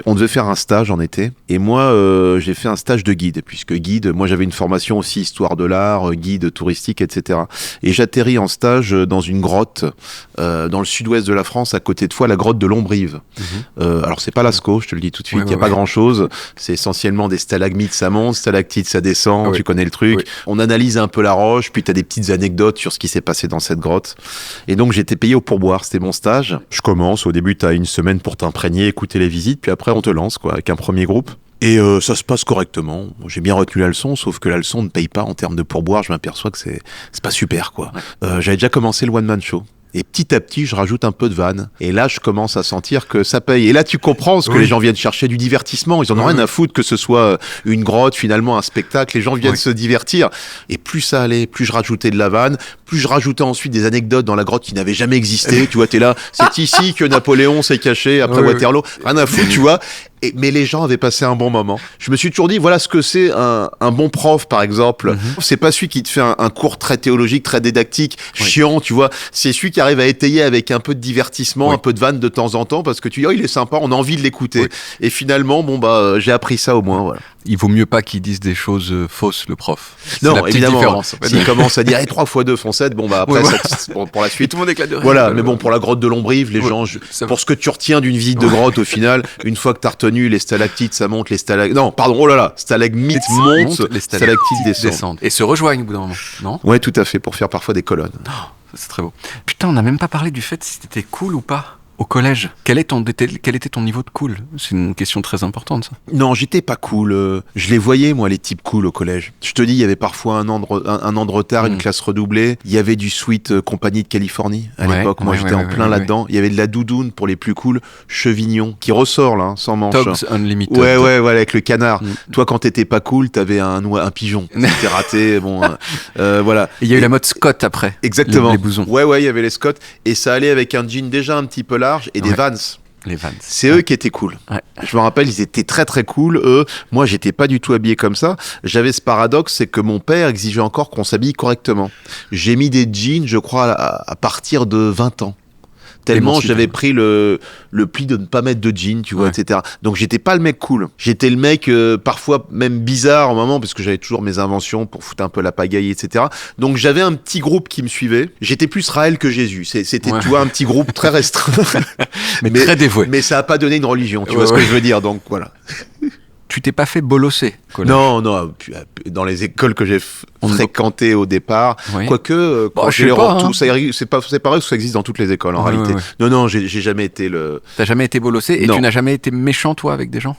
On devait faire un stage en été. Et moi, j'ai fait un stage de guide, puisque guide, moi j'avais une formation aussi histoire de l'art, guide touristique, etc. Et j'atterris en stage dans une grotte dans le sud-ouest de la France, à côté de Foix, la grotte de Lombrive. Alors c'est pas Lascaux, je te le dis tout de suite, il y a pas grand-chose. C'est essentiellement des stalagmites, ça monte, stalactites, ça descend, tu connais le truc. On analyse un peu la roche, puis t'as des petites anecdotes sur ce qui s'est passé dans cette grotte. Et donc j'étais payé au pourboire, c'était mon stage. Je commence, au début t'as une semaine pour t'imprégner, écouter les visites, puis après on te lance avec un premier groupe. Et ça se passe correctement. J'ai bien retenu la leçon, sauf que la leçon ne paye pas en termes de pourboire. Je m'aperçois que c'est pas super, quoi. J'avais déjà commencé le one-man show. Et petit à petit, je rajoute un peu de vanne. Et là, je commence à sentir que ça paye. Et là, tu comprends ce que les gens viennent chercher, du divertissement. Ils en ont rien à foutre que ce soit une grotte, finalement, un spectacle. Les gens viennent se divertir. Et plus ça allait, plus je rajoutais de la vanne, plus je rajoutais ensuite des anecdotes dans la grotte qui n'avaient jamais existé. Tu vois, t'es là, c'est ici que Napoléon s'est caché après Waterloo. Rien à foutre, tu vois. Mais les gens avaient passé un bon moment. Je me suis toujours dit, voilà ce que c'est un bon prof, par exemple. C'est pas celui qui te fait un cours très théologique, très didactique, chiant, tu vois. C'est celui qui arrive à étayer avec un peu de divertissement, un peu de vanne de temps en temps, parce que tu dis, il est sympa, on a envie de l'écouter. Et finalement, j'ai appris ça au moins, voilà. il vaut mieux pas qu'il dise des choses fausses, le prof. Non, la petite évidemment. Différence, en fait. S'il commence à dire 3 x 2 font 7, bon bah après, pour la suite. Et tout le monde éclate de rire. Voilà, mais bon, pour la grotte de Lombrive, les gens, pour ce que tu retiens d'une visite de grotte, au final, une fois que t'as retenu les stalactites, ça monte, les stalagmites. Non, pardon, oh là là, stalagmites montent, les stalactites descendent. Et se rejoignent au bout d'un moment, non? Ouais, tout à fait, pour faire parfois des colonnes. Oh, c'est très beau. Putain, on n'a même pas parlé du fait si t'étais cool ou pas. Au collège, quel était ton niveau de cool? C'est une question très importante, ça. Non, j'étais pas cool. Je les voyais, moi, les types cool au collège. Je te dis, il y avait parfois un an de retard, une classe redoublée. Il y avait du Sweet Compagnie de Californie à l'époque. Moi, j'étais en plein là-dedans. Il y avait de la doudoune pour les plus cool. Chevignon, qui ressort, là, sans manche. Togs Unlimited. Ouais, avec le canard. Toi, quand t'étais pas cool, t'avais un pigeon. T'étais raté, bon, voilà. Et il y a eu la mode Scott après. Exactement. Les blousons. Ouais, il y avait les Scott. Et ça allait avec un jean déjà un petit peu large et des Vans. Les Vans. C'est eux qui étaient cool. Ouais. Je me rappelle, ils étaient très très cool. Eux, moi, j'étais pas du tout habillé comme ça. J'avais ce paradoxe, c'est que mon père exigeait encore qu'on s'habille correctement. J'ai mis des jeans, je crois, à partir de 20 ans. Tellement j'avais pris le pli de ne pas mettre de jean, tu vois, etc. Donc j'étais pas le mec cool. J'étais le mec parfois même bizarre en moment parce que j'avais toujours mes inventions pour foutre un peu la pagaille, etc. Donc j'avais un petit groupe qui me suivait. J'étais plus Raël que Jésus. C'était tu vois un petit groupe très restreint, mais très dévoué. Mais ça a pas donné une religion, tu vois ce que je veux dire. Donc voilà. Tu t'es pas fait bolosser? Non, dans les écoles que j'ai fréquentées au départ, quoique quand je les retrouve, c'est pareil que ça existe dans toutes les écoles en réalité. Ouais. Non, j'ai jamais été le... T'as jamais été bolossé et tu n'as jamais été méchant toi avec des gens?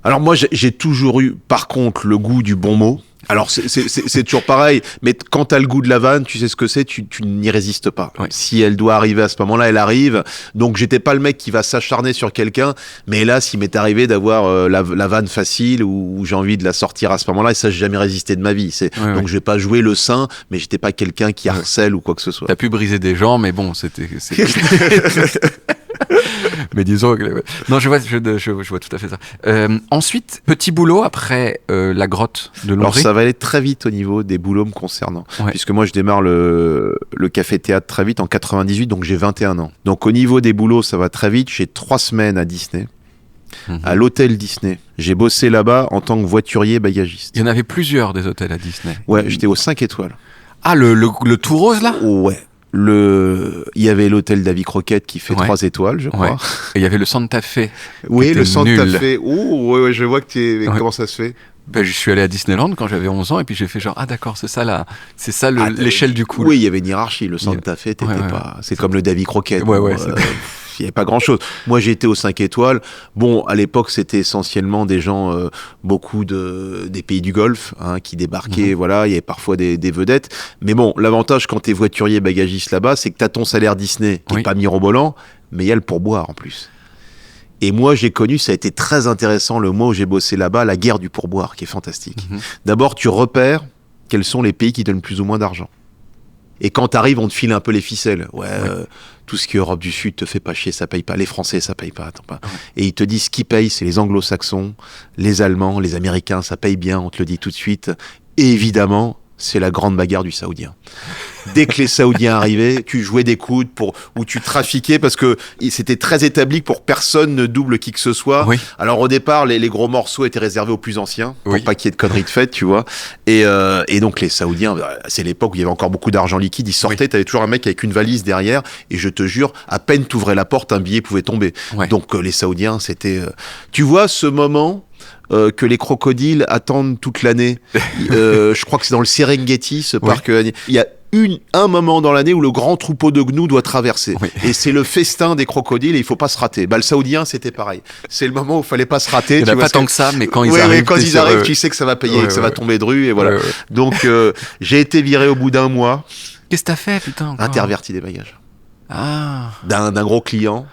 Alors moi j'ai toujours eu par contre le goût du bon mot. Alors c'est toujours pareil, mais quand t'as le goût de la vanne, tu sais ce que c'est, tu n'y résistes pas. Oui. Si elle doit arriver à ce moment-là, elle arrive. Donc j'étais pas le mec qui va s'acharner sur quelqu'un, mais hélas, il m'est arrivé d'avoir la vanne facile ou j'ai envie de la sortir à ce moment-là, et ça j'ai jamais résisté de ma vie. Donc je vais pas jouer le saint, mais j'étais pas quelqu'un qui harcèle ou quoi que ce soit. T'as pu briser des gens, mais bon, c'était... Mais disons que... Non, je vois tout à fait ça. Ensuite, petit boulot après la grotte de Lombrive. Alors ça va aller très vite au niveau des boulots me concernant, puisque moi je démarre le café-théâtre très vite en 98, donc j'ai 21 ans. Donc au niveau des boulots, ça va très vite. J'ai 3 semaines à Disney, à l'hôtel Disney. J'ai bossé là-bas en tant que voiturier bagagiste. Il y en avait plusieurs des hôtels à Disney. Ouais, j'étais aux 5 étoiles. Ah, le tout rose là? Ouais. Il y avait l'hôtel Davy Croquette qui fait 3 étoiles, je crois. Et il y avait le Santa Fe. Oui, le Santa Fe. Oh, ouais, je vois que tu es... Comment ça se fait? Je suis allé à Disneyland quand j'avais 11 ans et puis j'ai fait genre d'accord, c'est ça l'échelle du cool. Oui, il y avait une hiérarchie. Le Santa Fe, t'étais pas. C'est comme le Davy Croquette. Il n'y avait pas grand-chose. Moi, j'ai été aux 5 étoiles. Bon, à l'époque, c'était essentiellement des gens, beaucoup des pays du Golfe, qui débarquaient. Voilà, il y avait parfois des vedettes. Mais bon, l'avantage quand t'es voiturier bagagiste là-bas, c'est que t'as ton salaire Disney qui est pas mirobolant, mais il y a le pourboire en plus. Et moi, j'ai connu, ça a été très intéressant le mois où j'ai bossé là-bas, la guerre du pourboire, qui est fantastique. D'abord, tu repères quels sont les pays qui donnent plus ou moins d'argent. Et quand t'arrives, on te file un peu les ficelles. Tout ce qui est Europe du Sud te fait pas chier, ça paye pas. Les Français, ça paye pas. Attends pas. Et ils te disent ce qui paye, c'est les Anglo-Saxons, les Allemands, les Américains, ça paye bien, on te le dit tout de suite. Et évidemment, c'est la grande bagarre du Saoudien. Dès que les Saoudiens arrivaient, tu jouais des coudes ou tu trafiquais parce que c'était très établi pour personne ne double qui que ce soit. Alors au départ, les gros morceaux étaient réservés aux plus anciens pour pas qu'il y ait de conneries de fête, tu vois. Et donc les Saoudiens, c'est l'époque où il y avait encore beaucoup d'argent liquide, ils sortaient, t'avais toujours un mec avec une valise derrière et je te jure, à peine t'ouvrais la porte, un billet pouvait tomber. Donc les Saoudiens, c'était... Tu vois ce moment... que les crocodiles attendent toute l'année. Je crois que c'est dans le Serengeti, ce parc. Il y a un moment dans l'année où le grand troupeau de gnous doit traverser. Et c'est le festin des crocodiles et il faut pas se rater. Le Saoudien, c'était pareil. C'est le moment où il fallait pas se rater. Il n'y en a pas tant que ça, mais quand ils arrivent... quand ils arrivent, tu sais que ça va payer, que ça va tomber de rue, et voilà. Donc, j'ai été viré au bout d'un mois. Qu'est-ce que t'as fait, putain? Interverti des bagages. Ah. D'un gros client.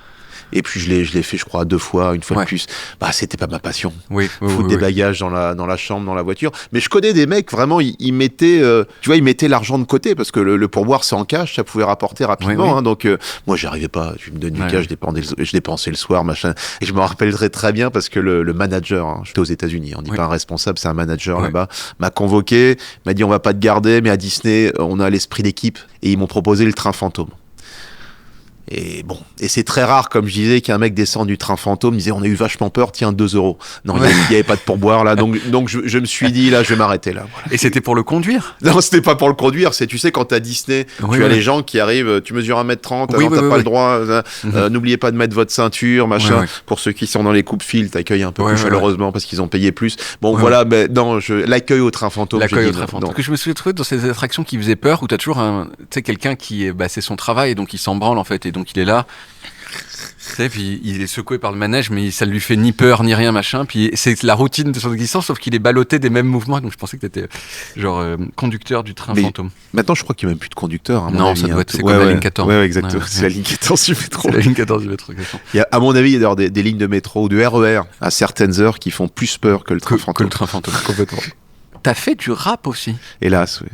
Et puis je l'ai fait, je crois, 2 fois, une fois de plus. C'était pas ma passion. Foutre des bagages dans la chambre, dans la voiture. Mais je connais des mecs, vraiment, ils mettaient, ils mettaient l'argent de côté parce que le pourboire c'est en cash, ça pouvait rapporter rapidement. Donc moi, j'y arrivais pas. Je me donne du cash, je dépensais le soir, machin. Et je me rappellerai très bien parce que le manager, j'étais aux États-Unis, on dit pas un responsable, c'est un manager là-bas, m'a convoqué, m'a dit on va pas te garder, mais à Disney, on a l'esprit d'équipe et ils m'ont proposé le train fantôme. Et bon, et c'est très rare, comme je disais, qu'un mec descend du train fantôme, disait on a eu vachement peur, tiens 2 €. Non, il n'y avait pas de pourboire là, donc je me suis dit là, je vais m'arrêter là. Voilà. Et c'était pour le conduire ? Non, c'était pas pour le conduire, tu sais, quand t'as Disney, tu as les gens qui arrivent, tu mesures 1m30, alors t'as pas le droit, n'oubliez pas de mettre votre ceinture, machin. Pour ceux qui sont dans les coupes-fils, t'accueilles un peu plus chaleureusement parce qu'ils ont payé plus. Bon, voilà, mais non, l'accueil au train fantôme. L'accueil au train fantôme. Parce que je me suis trouvé dans ces attractions qui faisaient peur, où t'as toujours quelqu'un qui, c'est son travail, et donc il s'en branle en fait, et donc il est là. Tu sais, puis il est secoué par le manège, mais ça lui fait ni peur ni rien, machin. Puis c'est la routine de son existence, sauf qu'il est ballotté des mêmes mouvements. Donc je pensais que t'étais genre conducteur du train fantôme. Maintenant, je crois qu'il n'y a même plus de conducteur. Non, ça doit être, c'est comme la ligne 14. Ouais, exactement. C'est la ligne 14 du métro. C'est la ligne 14 du métro. Il y a, à mon avis, il y a d'ailleurs des lignes de métro ou de RER à certaines heures qui font plus peur que le train fantôme. Que le train fantôme, complètement. T'as fait du rap aussi ? Hélas, oui.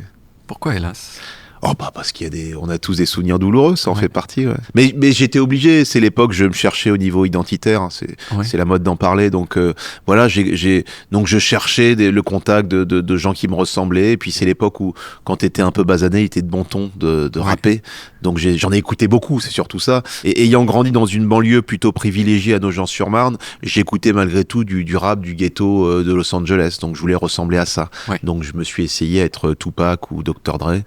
Pourquoi hélas ? Oh bah parce on a tous des souvenirs douloureux, ça en fait partie. Ouais. Mais j'étais obligé, c'est l'époque, je me cherchais au niveau identitaire, hein, c'est la mode d'en parler. Donc voilà, donc je cherchais le contact de gens qui me ressemblaient. Et puis c'est l'époque où, quand t'étais un peu basané, il était de bon ton de rapper. Donc j'en ai écouté beaucoup, c'est surtout ça. Et ayant grandi dans une banlieue plutôt privilégiée à Nogent-sur-Marne, j'écoutais malgré tout du rap du ghetto de Los Angeles. Donc je voulais ressembler à ça. Ouais. Donc je me suis essayé à être Tupac ou Dr. Dre.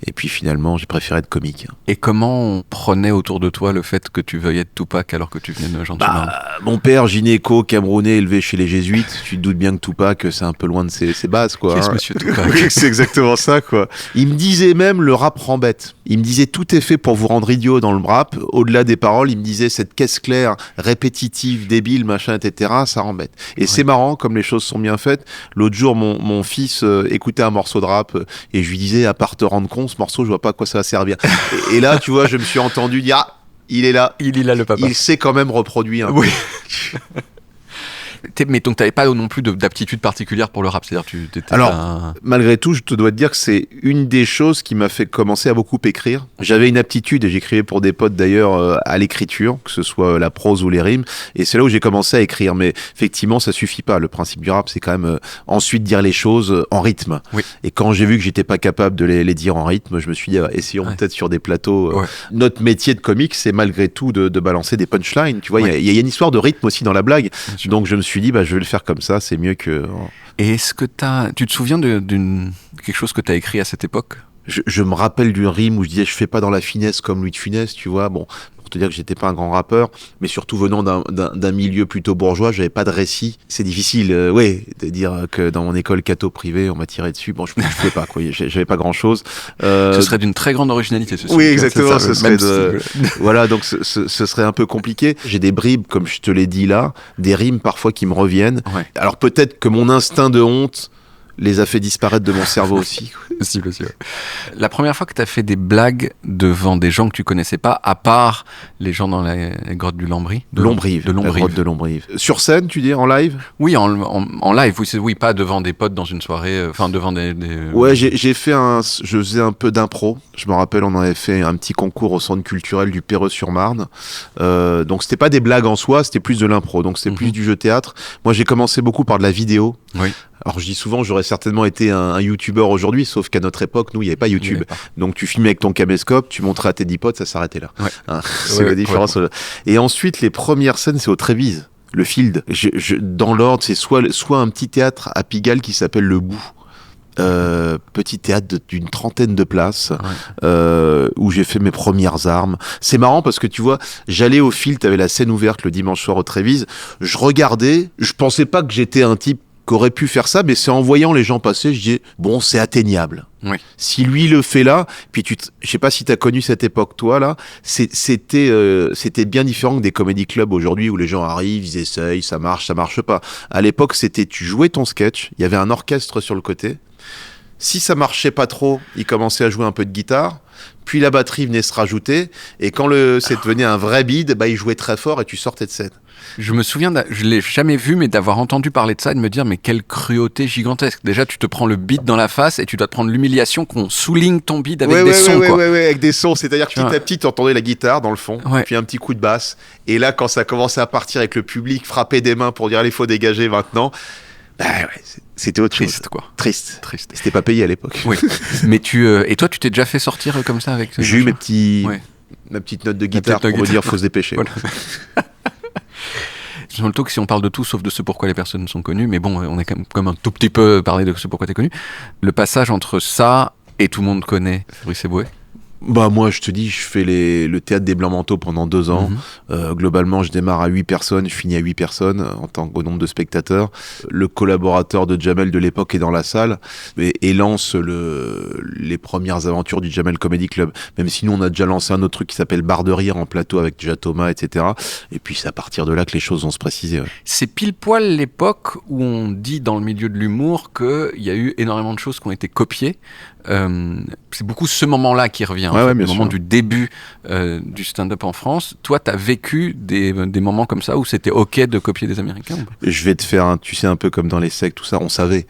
Et puis finalement, j'ai préféré être comique. Et comment on prenait autour de toi le fait que tu veuilles être Tupac alors que tu venais de Nogent-sur-Marne ? Mon père, gynéco, camerounais, élevé chez les jésuites, tu te doutes bien que Tupac, c'est un peu loin de ses bases, quoi. Qu'est-ce monsieur Tupac ? C'est exactement ça, quoi. Il me disait même, le rap rend bête. Il me disait, tout est fait pour vous rendre idiot dans le rap. Au-delà des paroles, il me disait, cette caisse claire, répétitive, débile, machin, etc., ça rend bête. Et c'est marrant, comme les choses sont bien faites. L'autre jour, mon fils écoutait un morceau de rap et je lui disais, à part te rendre compte, ce morceau, je vois pas à quoi ça va servir. Et là, tu vois, je me suis entendu dire, il est là. Il est là, le papa. Il s'est quand même reproduit un peu. Mais donc t'avais pas non plus d'aptitude particulière pour le rap, c'est-à-dire tu t'étais malgré tout, je te dois te dire que c'est une des choses qui m'a fait commencer à beaucoup écrire. J'avais une aptitude, et j'écrivais pour des potes d'ailleurs, à l'écriture, que ce soit la prose ou les rimes, et c'est là où j'ai commencé à écrire. Mais effectivement, ça suffit pas. Le principe du rap, c'est quand même ensuite dire les choses en rythme. Oui. Et quand j'ai vu que j'étais pas capable de les dire en rythme, je me suis dit, essayons peut-être sur des plateaux. Notre métier de comique, c'est malgré tout de balancer des punchlines. Tu vois, il y a une histoire de rythme aussi dans la blague. Donc je me suis dit, je vais le faire comme ça, c'est mieux que... Et est-ce que tu te souviens quelque chose que tu as écrit à cette époque ? Je me rappelle d'une rime où je disais, je fais pas dans la finesse comme Louis de Funès, tu vois, bon... Pour te dire que j'étais pas un grand rappeur, mais surtout venant d'un milieu plutôt bourgeois, j'avais pas de récit. C'est difficile, de dire que dans mon école catho privée, on m'a tiré dessus. Bon, je pouvais pas, quoi. J'avais pas grand chose. Ce serait d'une très grande originalité, ce Oui, exactement. Ce serait voilà, donc ce serait un peu compliqué. J'ai des bribes, comme je te l'ai dit là, des rimes parfois qui me reviennent. Ouais. Alors peut-être que mon instinct de honte les a fait disparaître de mon cerveau aussi. Possible. La première fois que tu as fait des blagues devant des gens que tu connaissais pas, à part les gens dans la grotte du Lombrive. La grotte de Lombrive. Sur scène, tu dis, en live ? Oui, en live, oui, pas devant des potes dans une soirée, devant des... Ouais, je faisais un peu d'impro. Je me rappelle, on avait fait un petit concours au centre culturel du Perreux-sur-Marne. Donc c'était pas des blagues en soi, c'était plus de l'impro. Donc c'était plus du jeu théâtre. Moi, j'ai commencé beaucoup par de la vidéo. Oui. Alors je dis souvent, j'aurais certainement été un youtubeur aujourd'hui, sauf qu'à notre époque, nous, il n'y avait pas YouTube. Donc tu filmais avec ton caméscope, tu montrais à tes 10 potes, ça s'arrêtait là. Ouais. Hein, c'est la différence. Ouais. Et ensuite, les premières scènes, c'est au Trévise, le Field. Dans l'ordre, c'est soit un petit théâtre à Pigalle qui s'appelle Le Bout. Petit théâtre d'une 30aine de places, où j'ai fait mes premières armes. C'est marrant parce que tu vois, j'allais au Field, t'avais la scène ouverte le dimanche soir au Trévise, je regardais, je pensais pas que j'étais un type qu'aurait pu faire ça, mais c'est en voyant les gens passer, je dis, bon, c'est atteignable. Oui. Si lui le fait là, puis je sais pas si t'as connu cette époque, toi, là, c'était bien différent que des comedy clubs aujourd'hui où les gens arrivent, ils essayent, ça marche pas. À l'époque, c'était, tu jouais ton sketch, il y avait un orchestre sur le côté. Si ça marchait pas trop, ils commençaient à jouer un peu de guitare, puis la batterie venait se rajouter, et quand c'est devenu un vrai bide, ils jouaient très fort et tu sortais de scène. Je me souviens, je l'ai jamais vu, mais d'avoir entendu parler de ça et de me dire, mais quelle cruauté gigantesque. Déjà, tu te prends le beat dans la face et tu dois te prendre l'humiliation qu'on souligne ton beat avec des sons. Oui, avec des sons. C'est-à-dire que petit à petit, tu entendais la guitare dans le fond, puis un petit coup de basse. Et là, quand ça commençait à partir avec le public, frapper des mains pour dire, allez, faut dégager maintenant. C'était autre chose. Triste, quoi. Triste. C'était pas payé à l'époque. Oui. Mais et toi, tu t'es déjà fait sortir comme ça avec... J'ai eu mes petits... Ouais. Ma petite note de guitare pour me dire faut se dépêcher. Voilà. Sur le talk, si on parle de tout sauf de ce pourquoi les personnes sont connues, mais bon, on est quand même comme un tout petit peu parlé de ce pourquoi t'es connu. Le passage entre ça et tout le monde connaît Fabrice Eboué. Bah moi je te dis, je fais le théâtre des Blancs-Manteaux pendant 2 ans. Globalement je démarre à 8 personnes, je finis à 8 personnes en tant qu'au nombre de spectateurs. Le collaborateur de Jamel de l'époque est dans la salle et lance les premières aventures du Jamel Comedy Club. Même si nous on a déjà lancé un autre truc qui s'appelle Bar de Rire en plateau avec déjà Thomas, etc. Et puis c'est à partir de là que les choses vont se préciser. Ouais. C'est pile poil l'époque où on dit dans le milieu de l'humour qu'il y a eu énormément de choses qui ont été copiées. C'est beaucoup ce moment-là qui revient, le moment du début du stand-up en France. Toi, tu as vécu des moments comme ça où c'était OK de copier des Américains? Je vais te faire, tu sais, un peu comme dans les sectes, tout ça, on savait.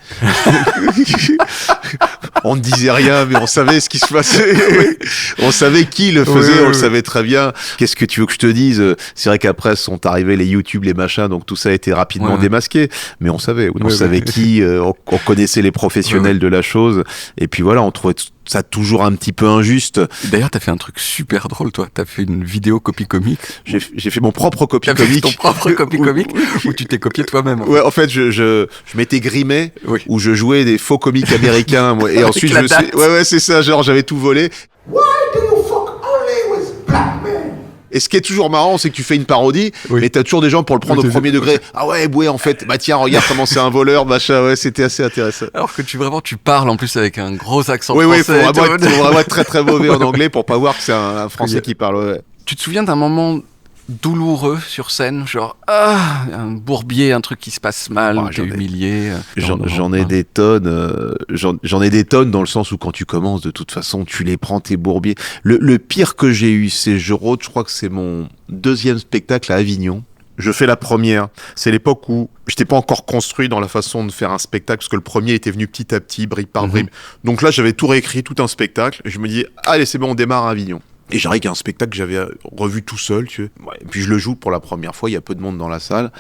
On ne disait rien, mais on savait ce qui se passait. On savait qui le faisait, on le savait très bien. Qu'est-ce que tu veux que je te dise? C'est vrai qu'après sont arrivés les YouTube, les machins, donc tout ça a été rapidement démasqué. Mais on savait, on savait qui, on connaissait les professionnels de la chose. Et puis voilà, on trouvait ça toujours un petit peu injuste. D'ailleurs, t'as fait un truc super drôle, toi. T'as fait une vidéo copie comique. J'ai fait mon propre copie comique. Fait ton propre copie comique où tu t'es copié toi-même. Ouais, en fait, je m'étais grimé, où je jouais des faux comiques américains, moi, et ensuite je me suis, ouais, c'est ça, genre j'avais tout volé. Why do you fuck only with black men? Et ce qui est toujours marrant, c'est que tu fais une parodie, mais t'as toujours des gens pour le prendre au premier degré. Ah ouais, Eboué, en fait, bah tiens, regarde comment c'est un voleur, machin, ouais, c'était assez intéressant. Alors que tu parles en plus avec un gros accent français. Oui, faut vraiment être très très mauvais en anglais pour pas voir que c'est un Français qui parle, ouais. Tu te souviens d'un moment douloureux sur scène, genre un bourbier, un truc qui se passe mal, t'es humilié. J'en ai des tonnes, j'en ai des tonnes dans le sens où quand tu commences, de toute façon, tu les prends tes bourbiers. Le pire que j'ai eu, c'est je crois que c'est mon 2e spectacle à Avignon. Je fais la première. C'est l'époque où j'étais pas encore construit dans la façon de faire un spectacle, parce que le premier était venu petit à petit, brique par brique. Donc là, j'avais tout réécrit, tout un spectacle, et je me dis, allez, c'est bon, on démarre à Avignon. Et j'arrive à un spectacle que j'avais revu tout seul, tu vois. Ouais, et puis je le joue pour la première fois, il y a peu de monde dans la salle.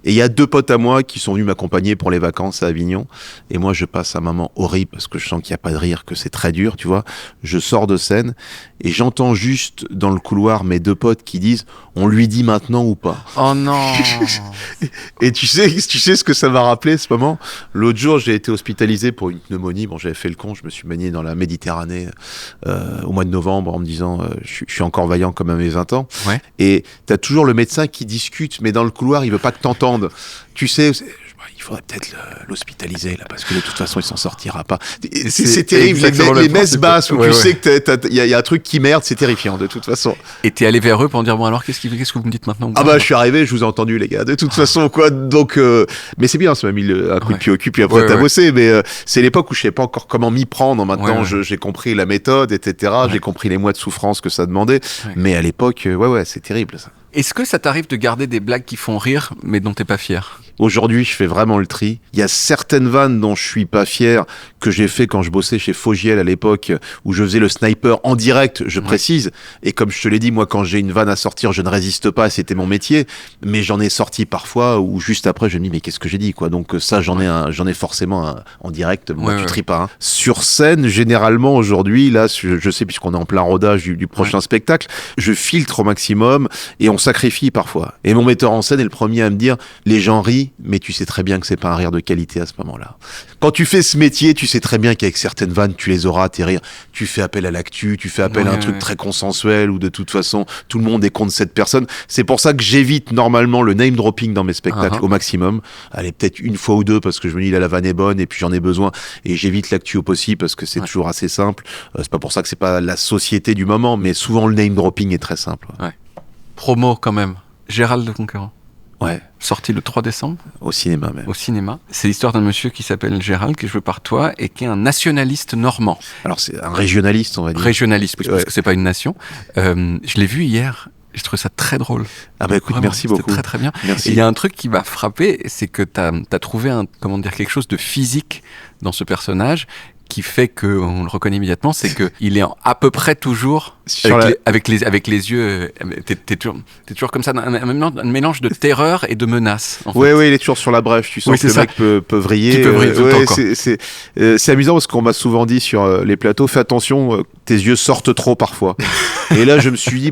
Et il y a 2 potes à moi qui sont venus m'accompagner pour les vacances à Avignon. Et moi, je passe un moment horrible parce que je sens qu'il n'y a pas de rire, que c'est très dur, tu vois. Je sors de scène et j'entends juste dans le couloir mes 2 potes qui disent « On lui dit maintenant ou pas ?» Oh non. Et tu sais ce que ça m'a rappelé, ce moment? L'autre jour, j'ai été hospitalisé pour une pneumonie. Bon, j'avais fait le con, je me suis baigné dans la Méditerranée au mois de novembre en me disant je suis encore vaillant comme à mes 20 ans. Ouais. Et t'as toujours le médecin qui discute, mais dans le couloir, il veut pas que t'entendes. Tu sais, il faudrait peut-être l'hospitaliser là, parce que de toute façon il s'en sortira pas. C'est terrible, les messes basses où tu sais que il y a un truc qui merde, c'est terrifiant de toute façon. Et t'es allé vers eux pour dire bon alors qu'est-ce que vous me dites maintenant? Ah bah je suis arrivé, je vous ai entendu les gars, de toute façon quoi. Donc mais c'est bien, ça m'a mis un coup de pied au cul, puis après t'as bossé. Mais c'est l'époque où je savais pas encore comment m'y prendre. Maintenant j'ai compris la méthode, etc. J'ai compris les mois de souffrance que ça demandait. Mais à l'époque, c'est terrible ça. Est-ce que ça t'arrive de garder des blagues qui font rire, mais dont t'es pas fier? Aujourd'hui, je fais vraiment le tri. Il y a certaines vannes dont je suis pas fier, que j'ai fait quand je bossais chez Fogiel à l'époque, où je faisais le sniper en direct, je précise. Et comme je te l'ai dit, moi, quand j'ai une vanne à sortir, je ne résiste pas, c'était mon métier. Mais j'en ai sorti parfois, où juste après, je me dis, mais qu'est-ce que j'ai dit, quoi. Donc ça, j'en ai forcément en direct. Moi, tu tries pas. Hein. Sur scène, généralement, aujourd'hui, là, je sais, puisqu'on est en plein rodage du prochain spectacle, je filtre au maximum et on sacrifie parfois. Et mon metteur en scène est le premier à me dire, les gens rient, mais tu sais très bien que c'est pas un rire de qualité à ce moment-là. Quand tu fais ce métier, tu sais très bien qu'avec certaines vannes, tu les auras, tes rires. Tu fais appel à l'actu, tu fais appel à un truc très consensuel, ou de toute façon, tout le monde est contre cette personne. C'est pour ça que j'évite normalement le name dropping dans mes spectacles au maximum. Allez, peut-être une fois ou 2 parce que je me dis là, la vanne est bonne et puis j'en ai besoin. Et j'évite l'actu au possible parce que c'est toujours assez simple. C'est pas pour ça que c'est pas la société du moment, mais souvent le name dropping est très simple. Promo quand même. Gérald Leconquérant. Ouais. Sorti le 3 décembre. Au cinéma même. Au cinéma. C'est l'histoire d'un monsieur qui s'appelle Gérald, qui est joué par toi, et qui est un nationaliste normand. Alors c'est un régionaliste, on va dire. Régionaliste, parce que c'est pas une nation. Je l'ai vu hier. J'ai trouvé ça très drôle. Ah bah écoute, vraiment, merci beaucoup. C'était très très bien. Merci. Et il y a un truc qui m'a frappé, c'est que t'as trouvé quelque chose de physique dans ce personnage qui fait qu'on le reconnaît immédiatement, c'est qu'il est à peu près toujours avec les yeux. T'es toujours comme ça, un mélange de terreur et de menace. Oui, il est toujours sur la brèche. Tu sens que le mec peut vriller. Qui peut vriller tout le temps. C'est amusant parce qu'on m'a souvent dit sur les plateaux, fais attention, tes yeux sortent trop parfois. Et là, je me suis dit,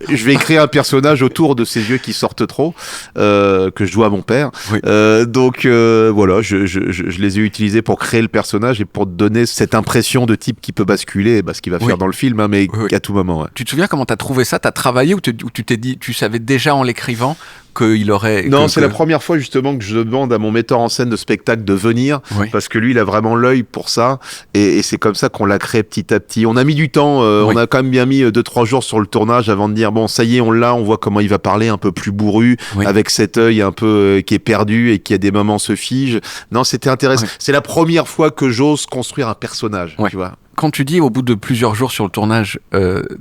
je vais créer un personnage autour de ces yeux qui sortent trop, que je dois à mon père. Oui. Donc voilà, je les ai utilisés pour créer le personnage et pour donner cette impression de type qui peut basculer, ce qu'il va faire dans le film, mais à tout moment. Ouais. Tu te souviens comment t'as trouvé ça? T'as travaillé ou tu t'es dit, tu savais déjà en l'écrivant qu'il aurait... Non, c'est la première fois justement que je demande à mon metteur en scène de spectacle de venir, parce que lui, il a vraiment l'œil pour ça, et c'est comme ça qu'on l'a créé petit à petit. On a mis du temps, on a quand même bien mis 2-3 jours sur le tournage avant de dire, bon, ça y est, on l'a, on voit comment il va parler, un peu plus bourru, avec cet œil un peu qui est perdu et qui à des moments se fige. Non, c'était intéressant. C'est la première fois que j'ose construire un personnage, tu vois. Quand tu dis au bout de plusieurs jours sur le tournage,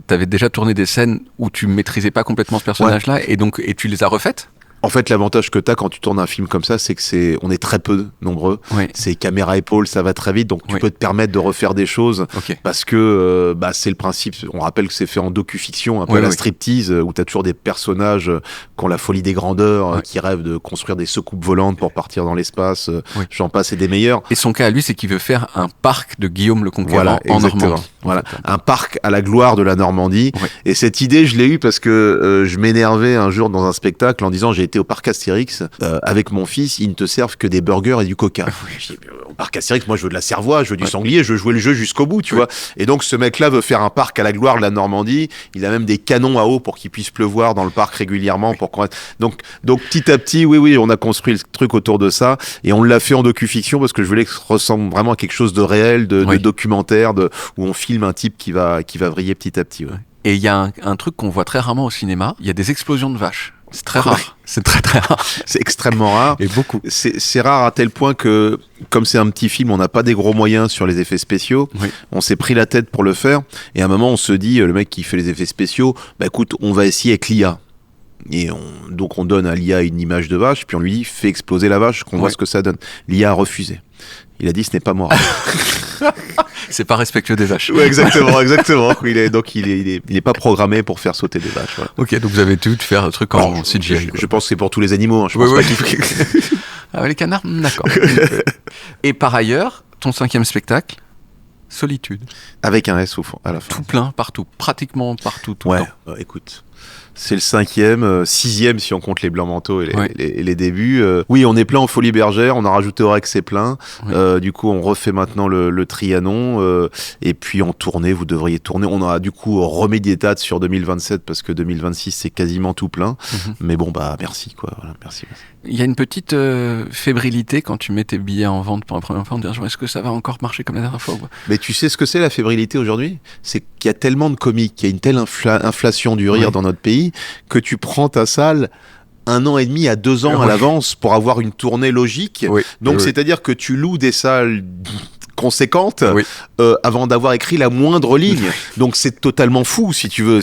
t'avais déjà tourné des scènes où tu maîtrisais pas complètement ce personnage-là, et tu les as refaites? En fait, l'avantage que tu as quand tu tournes un film comme ça, c'est que on est très peu nombreux. C'est caméra épaule, ça va très vite, donc tu peux te permettre de refaire des choses parce que c'est le principe. On rappelle que c'est fait en docu-fiction, un peu à la striptease, où tu as toujours des personnages qui ont la folie des grandeurs, qui rêvent de construire des soucoupes volantes pour partir dans l'espace. J'en passe, et des meilleurs. Et son cas à lui, c'est qu'il veut faire un parc de Guillaume le Conquérant en Normandie. Voilà, un parc à la gloire de la Normandie. Et cette idée, je l'ai eue parce que je m'énervais un jour dans un spectacle en disant, j'ai été au parc Astérix avec mon fils, ils ne te servent que des burgers et du coca. Au parc Astérix, moi je veux de la cervoise, je veux du sanglier, je veux jouer le jeu jusqu'au bout, tu vois. Et donc ce mec-là veut faire un parc à la gloire de la Normandie. Il a même des canons à eau pour qu'il puisse pleuvoir dans le parc régulièrement. Donc petit à petit, on a construit le truc autour de ça, et on l'a fait en docu-fiction parce que je voulais que ça ressemble vraiment à quelque chose de réel, de documentaire, où on filme un type qui va vriller petit à petit. Et il y a un truc qu'on voit très rarement au cinéma, il y a des explosions de vaches. C'est très rare. C'est très très rare. C'est extrêmement rare. Et beaucoup. C'est rare à tel point que, comme c'est un petit film, on n'a pas des gros moyens sur les effets spéciaux. On s'est pris la tête pour le faire. Et à un moment, on se dit, le mec qui fait les effets spéciaux, écoute, on va essayer avec l'IA. Et donc on donne à l'IA une image de vache, puis on lui dit, fais exploser la vache, qu'on voit ce que ça donne. L'IA a refusé. Il a dit, ce n'est pas moral. C'est pas respectueux des vaches. Ouais, exactement. Il est pas programmé pour faire sauter des vaches. Voilà. Ok, donc vous avez dû faire un truc en CGI. Je pense que c'est pour tous les animaux. Je pense pas qu'il Ah, les canards, d'accord. Et par ailleurs, ton 5e spectacle, Solitude. Avec un S au fond, à la fin. Tout plein, partout, pratiquement partout, tout le temps. Écoute. C'est le 5e, 6e si on compte les blancs manteaux et les débuts. Oui, on est plein en Folie Bergère, on a rajouté Orex, c'est plein. Du coup, on refait maintenant le Trianon. Et puis en tournée, vous devriez tourner. On a du coup remis des dates sur 2027 parce que 2026, c'est quasiment tout plein. Mais bon, merci quoi. Voilà, merci. Il y a une petite fébrilité quand tu mets tes billets en vente pour la première fois en disant, est-ce que ça va encore marcher comme la dernière fois? Mais tu sais ce que c'est la fébrilité aujourd'hui? C'est qu'il y a tellement de comiques, qu'il y a une telle inflation du rire dans notre pays, que tu prends ta salle 1 an et demi à 2 ans à l'avance pour avoir une tournée logique. Donc c'est-à-dire que tu loues des salles conséquente avant d'avoir écrit la moindre ligne. Donc c'est totalement fou, si tu veux.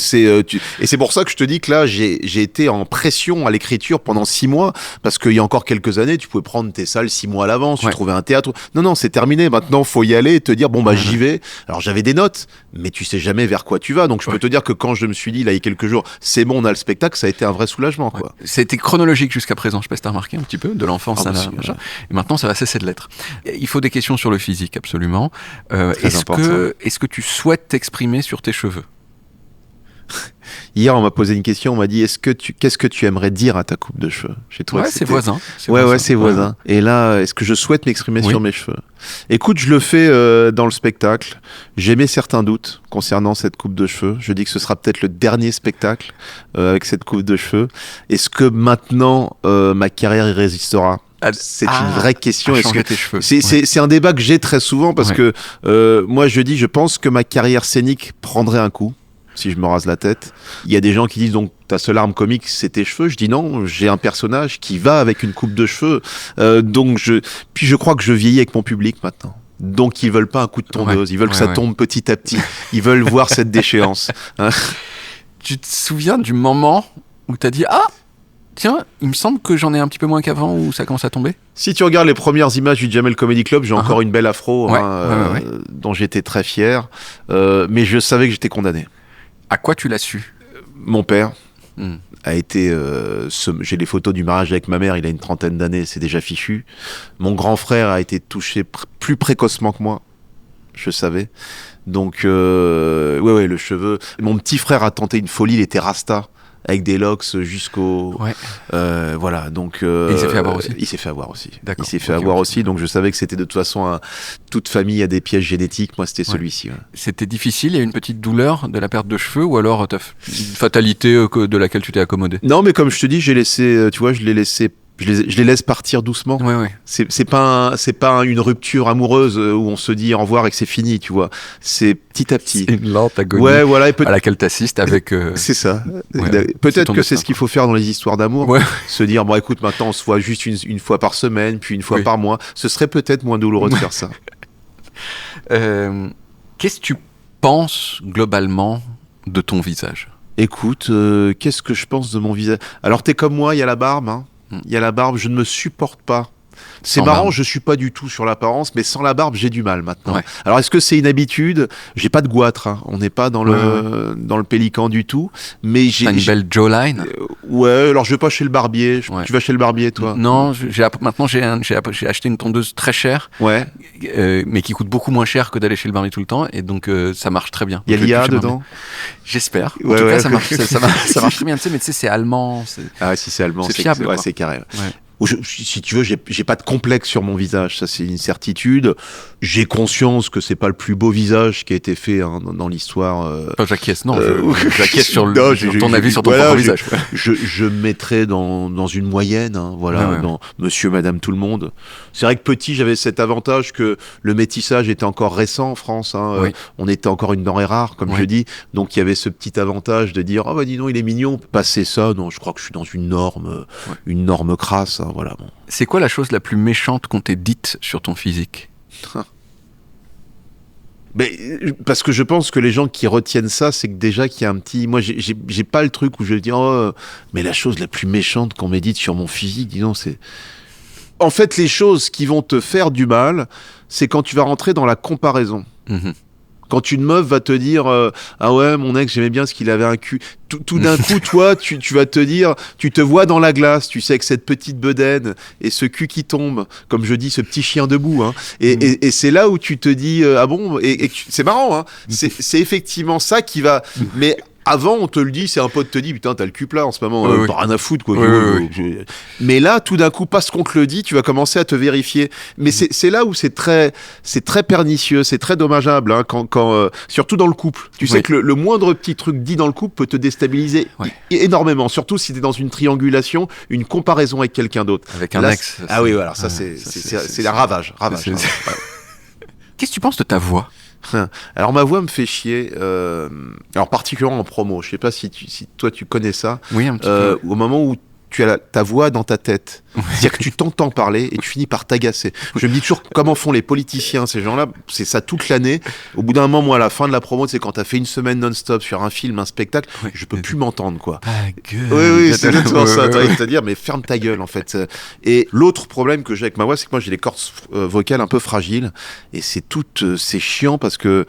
Et c'est pour ça que je te dis que là, j'ai été en pression à l'écriture pendant 6 mois, parce qu'il y a encore quelques années, tu pouvais prendre tes salles 6 mois à l'avance, tu trouvais un théâtre. Non, c'est terminé. Maintenant, faut y aller et te dire, j'y vais. Alors j'avais des notes, mais tu sais jamais vers quoi tu vas. Donc je peux te dire que quand je me suis dit, là, il y a quelques jours, c'est bon, on a le spectacle, ça a été un vrai soulagement. Quoi. C'était chronologique jusqu'à présent, je sais pas si t'as remarqué un petit peu, de l'enfance à la... Et maintenant, ça va cesser de l'être. Il faut des questions sur le physique, absolument. Est-ce que tu souhaites t'exprimer sur tes cheveux? Hier, on m'a posé une question, on m'a dit qu'est-ce que tu aimerais dire à ta coupe de cheveux? J'ai trouvé c'est voisin. C'est voisin. Et là, est-ce que je souhaite m'exprimer sur mes cheveux? Écoute, je le fais dans le spectacle. J'ai mis certains doutes concernant cette coupe de cheveux. Je dis que ce sera peut-être le dernier spectacle avec cette coupe de cheveux. Est-ce que maintenant, ma carrière y résistera? C'est une vraie question. C'est un débat que j'ai très souvent parce que moi je pense que ma carrière scénique prendrait un coup si je me rase la tête. Il y a des gens qui disent donc ta seule arme comique c'est tes cheveux. Je dis non, j'ai un personnage qui va avec une coupe de cheveux. Puis je crois que je vieillis avec mon public maintenant. Donc ils veulent pas un coup de tondeuse, ils veulent que ça tombe petit à petit. Ils veulent voir cette déchéance. Tu te souviens du moment où t'as dit Tiens, il me semble que j'en ai un petit peu moins qu'avant où ça commence à tomber. Si tu regardes les premières images du Jamel Comedy Club, j'ai encore une belle afro ouais, dont j'étais très fier, mais je savais que j'étais condamné. À quoi tu l'as su ? Mon père a été... j'ai les photos du mariage avec ma mère, il a une 30aine d'années, c'est déjà fichu. Mon grand frère a été touché plus précocement que moi, je savais. Donc, ouais, le cheveu. Mon petit frère a tenté une folie, il était rasta, avec des locks jusqu'au... Ouais. Voilà, donc... Et il s'est fait avoir aussi. Il s'est fait avoir aussi. D'accord. Il s'est fait avoir aussi, donc je savais que c'était de toute façon... toute famille a des pièges génétiques, moi c'était celui-ci. Ouais. C'était difficile, il y a eu une petite douleur de la perte de cheveux, ou alors t'as une fatalité de laquelle tu t'es accommodé ? Non, mais comme je te dis, j'ai laissé, tu vois, je les laisse partir doucement. Ouais. C'est pas une rupture amoureuse où on se dit au revoir et que c'est fini, tu vois. C'est petit à petit. C'est une lente agonie voilà, à laquelle t'assistes avec... C'est ça. Ouais, peut-être que c'est ce qu'il faut faire dans les histoires d'amour. Ouais. Se dire, bon écoute, maintenant on se voit juste une fois par semaine, puis une fois par mois. Ce serait peut-être moins douloureux de faire ça. Qu'est-ce que tu penses globalement de ton visage ? Écoute, qu'est-ce que je pense de mon visage ? Alors t'es comme moi, il y a la barbe, hein. Il y a la barbe, je ne me supporte pas. C'est marrant, barbe. Je suis pas du tout sur l'apparence, mais sans la barbe, j'ai du mal maintenant. Ouais. Alors, est-ce que c'est une habitude ? J'ai pas de goitre, hein. On n'est pas dans le pélican du tout, mais j'ai... T'as une belle jawline. Ouais, alors je vais pas chez le barbier. Tu vas chez le barbier, toi ? Non, maintenant j'ai acheté une tondeuse très chère, mais qui coûte beaucoup moins cher que d'aller chez le barbier tout le temps, et donc ça marche très bien. Il y a l'IA dedans ? J'espère. En tout cas, ça marche très bien. Tu sais, mais tu sais, c'est allemand. Ah, si c'est allemand, c'est fiable. Ouais, c'est carré. Ouais. Si tu veux, j'ai pas de complexe sur mon visage, ça c'est une certitude. J'ai conscience que c'est pas le plus beau visage qui a été fait dans l'histoire. Pas j'acquiesce, non. J'acquiesce sur ton avis sur ton propre visage. Je me mettrais dans une moyenne, hein, voilà, dans Monsieur, Madame, tout le monde. C'est vrai que petit, j'avais cet avantage que le métissage était encore récent en France. Hein, on était encore une denrée rare, comme je dis. Donc il y avait ce petit avantage de dire, bah dis donc, il est mignon. Passer ça, non, je crois que je suis dans une norme crasse. Voilà, bon. C'est quoi la chose la plus méchante qu'on t'ait dite sur ton physique ? Mais, parce que je pense que les gens qui retiennent ça, c'est que déjà qu'il y a un petit... Moi, j'ai pas le truc où je vais dire, mais la chose la plus méchante qu'on m'ait dite sur mon physique, dis donc, c'est... En fait, les choses qui vont te faire du mal, c'est quand tu vas rentrer dans la comparaison. Quand une meuf va te dire ah ouais, mon ex, j'aimais bien ce qu'il avait un cul. Tout d'un coup, toi, tu vas te dire, tu te vois dans la glace, tu sais, avec cette petite bedaine et ce cul qui tombe, comme je dis, ce petit chien debout. Hein, et c'est là où tu te dis ah bon, et c'est marrant. Hein, c'est effectivement ça qui va. Mais avant, on te le dit, c'est un pote te dit, putain, t'as le cul plat en ce moment, t'as rien à foutre, quoi. Mais là, tout d'un coup, parce qu'on te le dit, tu vas commencer à te vérifier. Mais c'est là où c'est très pernicieux, c'est très dommageable, hein, quand surtout dans le couple. Tu sais que le moindre petit truc dit dans le couple peut te déstabiliser énormément, surtout si t'es dans une triangulation, une comparaison avec quelqu'un d'autre. Avec un ex. Ah oui, voilà, ça c'est la ravage. Qu'est-ce que tu penses de ta voix ? Alors ma voix me fait chier, alors particulièrement en promo. Je sais pas si toi tu connais ça. Oui, un petit peu. Au moment où tu as ta voix dans ta tête, c'est-à-dire que tu t'entends parler et tu finis par t'agacer. Je me dis toujours comment font les politiciens, ces gens-là. C'est ça toute l'année. Au bout d'un moment, moi, à la fin de la promo, c'est quand t'as fait une semaine non-stop sur un film, un spectacle, je peux plus m'entendre, quoi. Oui, c'est exactement ça. T'as envie de te dire, mais ferme ta gueule, en fait. Et l'autre problème que j'ai avec ma voix, c'est que moi, j'ai les cordes vocales un peu fragiles. Et c'est chiant parce que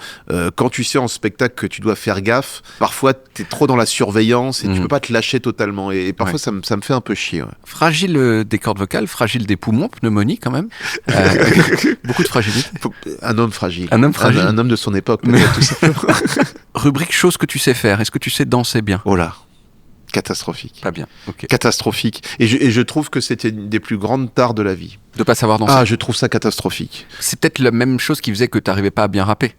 quand tu sais en spectacle que tu dois faire gaffe, parfois t'es trop dans la surveillance et tu peux pas te lâcher totalement. Et parfois, ça me fait un peu chier. Fragile des cordes vocales, fragile des poumons, pneumonie quand même. Beaucoup de fragilité. Un homme fragile. Un homme fragile. Un homme de son époque, peut-être, tout simplement. Rubrique choses que tu sais faire. Est-ce que tu sais danser bien ? Oh là, catastrophique. Pas bien. Okay. Catastrophique. Et je trouve que c'était une des plus grandes tares de la vie. De pas savoir danser. Ah, je trouve ça catastrophique. C'est peut-être la même chose qui faisait que t'arrivais pas à bien rapper.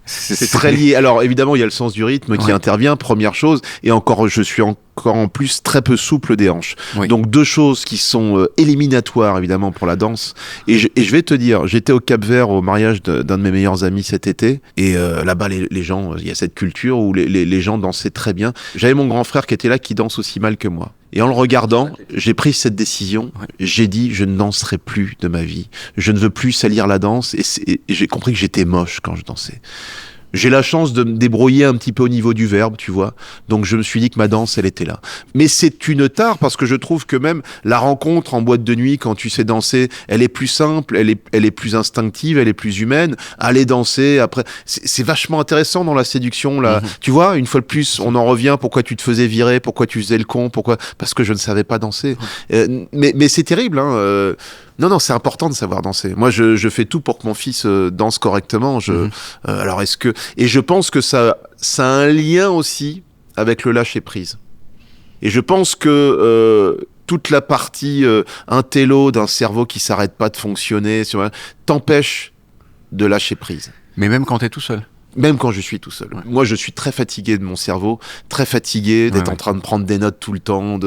C'est très lié. Alors évidemment, il y a le sens du rythme qui intervient, première chose, et je suis encore en plus très peu souple des hanches. Donc deux choses qui sont éliminatoires évidemment pour la danse. Et je vais te dire, j'étais au Cap-Vert au mariage d'un de mes meilleurs amis cet été, et là-bas les gens, il y a cette culture où les gens dansaient très bien. J'avais mon grand frère qui était là, qui danse aussi mal que moi. Et en le regardant, j'ai pris cette décision. J'ai dit, je ne danserai plus de ma vie. Je ne veux plus salir la danse. Et j'ai compris que j'étais moche quand je dansais. J'ai la chance de me débrouiller un petit peu au niveau du verbe, tu vois. Donc je me suis dit que ma danse, elle était là. Mais c'est une tare parce que je trouve que même la rencontre en boîte de nuit, quand tu sais danser, elle est plus simple, elle est plus instinctive, elle est plus humaine. Aller danser après, c'est vachement intéressant dans la séduction là. Tu vois, une fois de plus, on en revient. Pourquoi tu te faisais virer? Pourquoi tu faisais le con? Pourquoi? Parce que je ne savais pas danser. Mais c'est terrible, hein. Non, c'est important de savoir danser. Moi, je fais tout pour que mon fils danse correctement. Alors, et je pense que ça a un lien aussi avec le lâcher prise. Et je pense que toute la partie intello d'un cerveau qui s'arrête pas de fonctionner t'empêche de lâcher prise. Mais même quand t'es tout seul. Même quand je suis tout seul. Ouais. Moi, je suis très fatigué de mon cerveau, très fatigué d'être en train de prendre des notes tout le temps.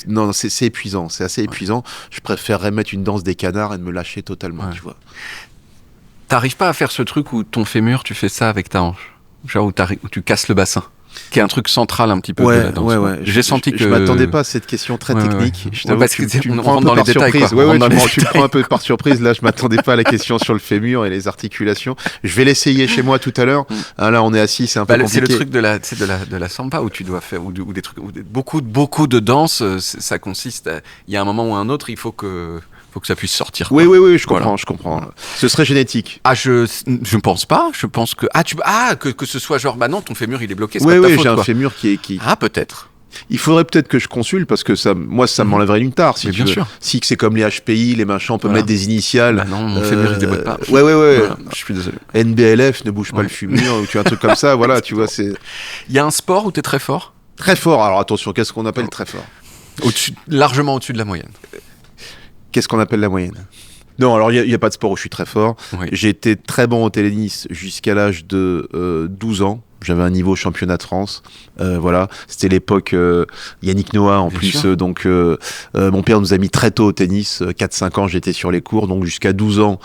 Non, c'est épuisant, c'est assez épuisant. Je préférerais mettre une danse des canards et de me lâcher totalement, tu vois. T'arrives pas à faire ce truc où ton fémur, tu fais ça avec ta hanche, genre où tu casses le bassin, qui est un truc central un petit peu de la danse. J'ai senti que... Je m'attendais pas à cette question très technique. Je t'avoue, parce que tu me prends dans les détails. Tu prends un peu par surprise. Là, je m'attendais pas à la question sur le fémur et les articulations. Je vais l'essayer chez moi tout à l'heure. Là, on est assis, c'est un peu compliqué. C'est le truc de la samba où tu dois faire, ou des trucs, beaucoup de danse, ça consiste il y a un moment ou un autre, il faut que ça puisse sortir. Oui, je comprends. Ce serait génétique. Je ne pense pas. Je pense que que ce soit genre non, ton fémur il est bloqué. Oui, j'ai un fémur qui. Ah, peut-être. Il faudrait peut-être que je consulte parce que ça m'enlèverait une tare. Si bien sûr. Si c'est comme les HPI, les machins, on peut mettre des initiales. Non, mon fémur il déboîte pas. Ouais. Je suis désolé. NBLF, ne bouge pas le fémur, ou tu as un truc comme ça. Voilà, tu vois, c'est. Il y a un sport où t'es très fort. Très fort. Alors attention, qu'est-ce qu'on appelle très fort? Largement au-dessus de la moyenne. Qu'est-ce qu'on appelle la moyenne? Non, alors il n'y a pas de sport où je suis très fort. Oui. J'ai été très bon au tennis jusqu'à l'âge de 12 ans. J'avais un niveau championnat de France. Voilà, c'était l'époque Yannick Noah en plus. Donc mon père nous a mis très tôt au tennis. 4-5 ans, j'étais sur les cours. Donc jusqu'à 12 ans,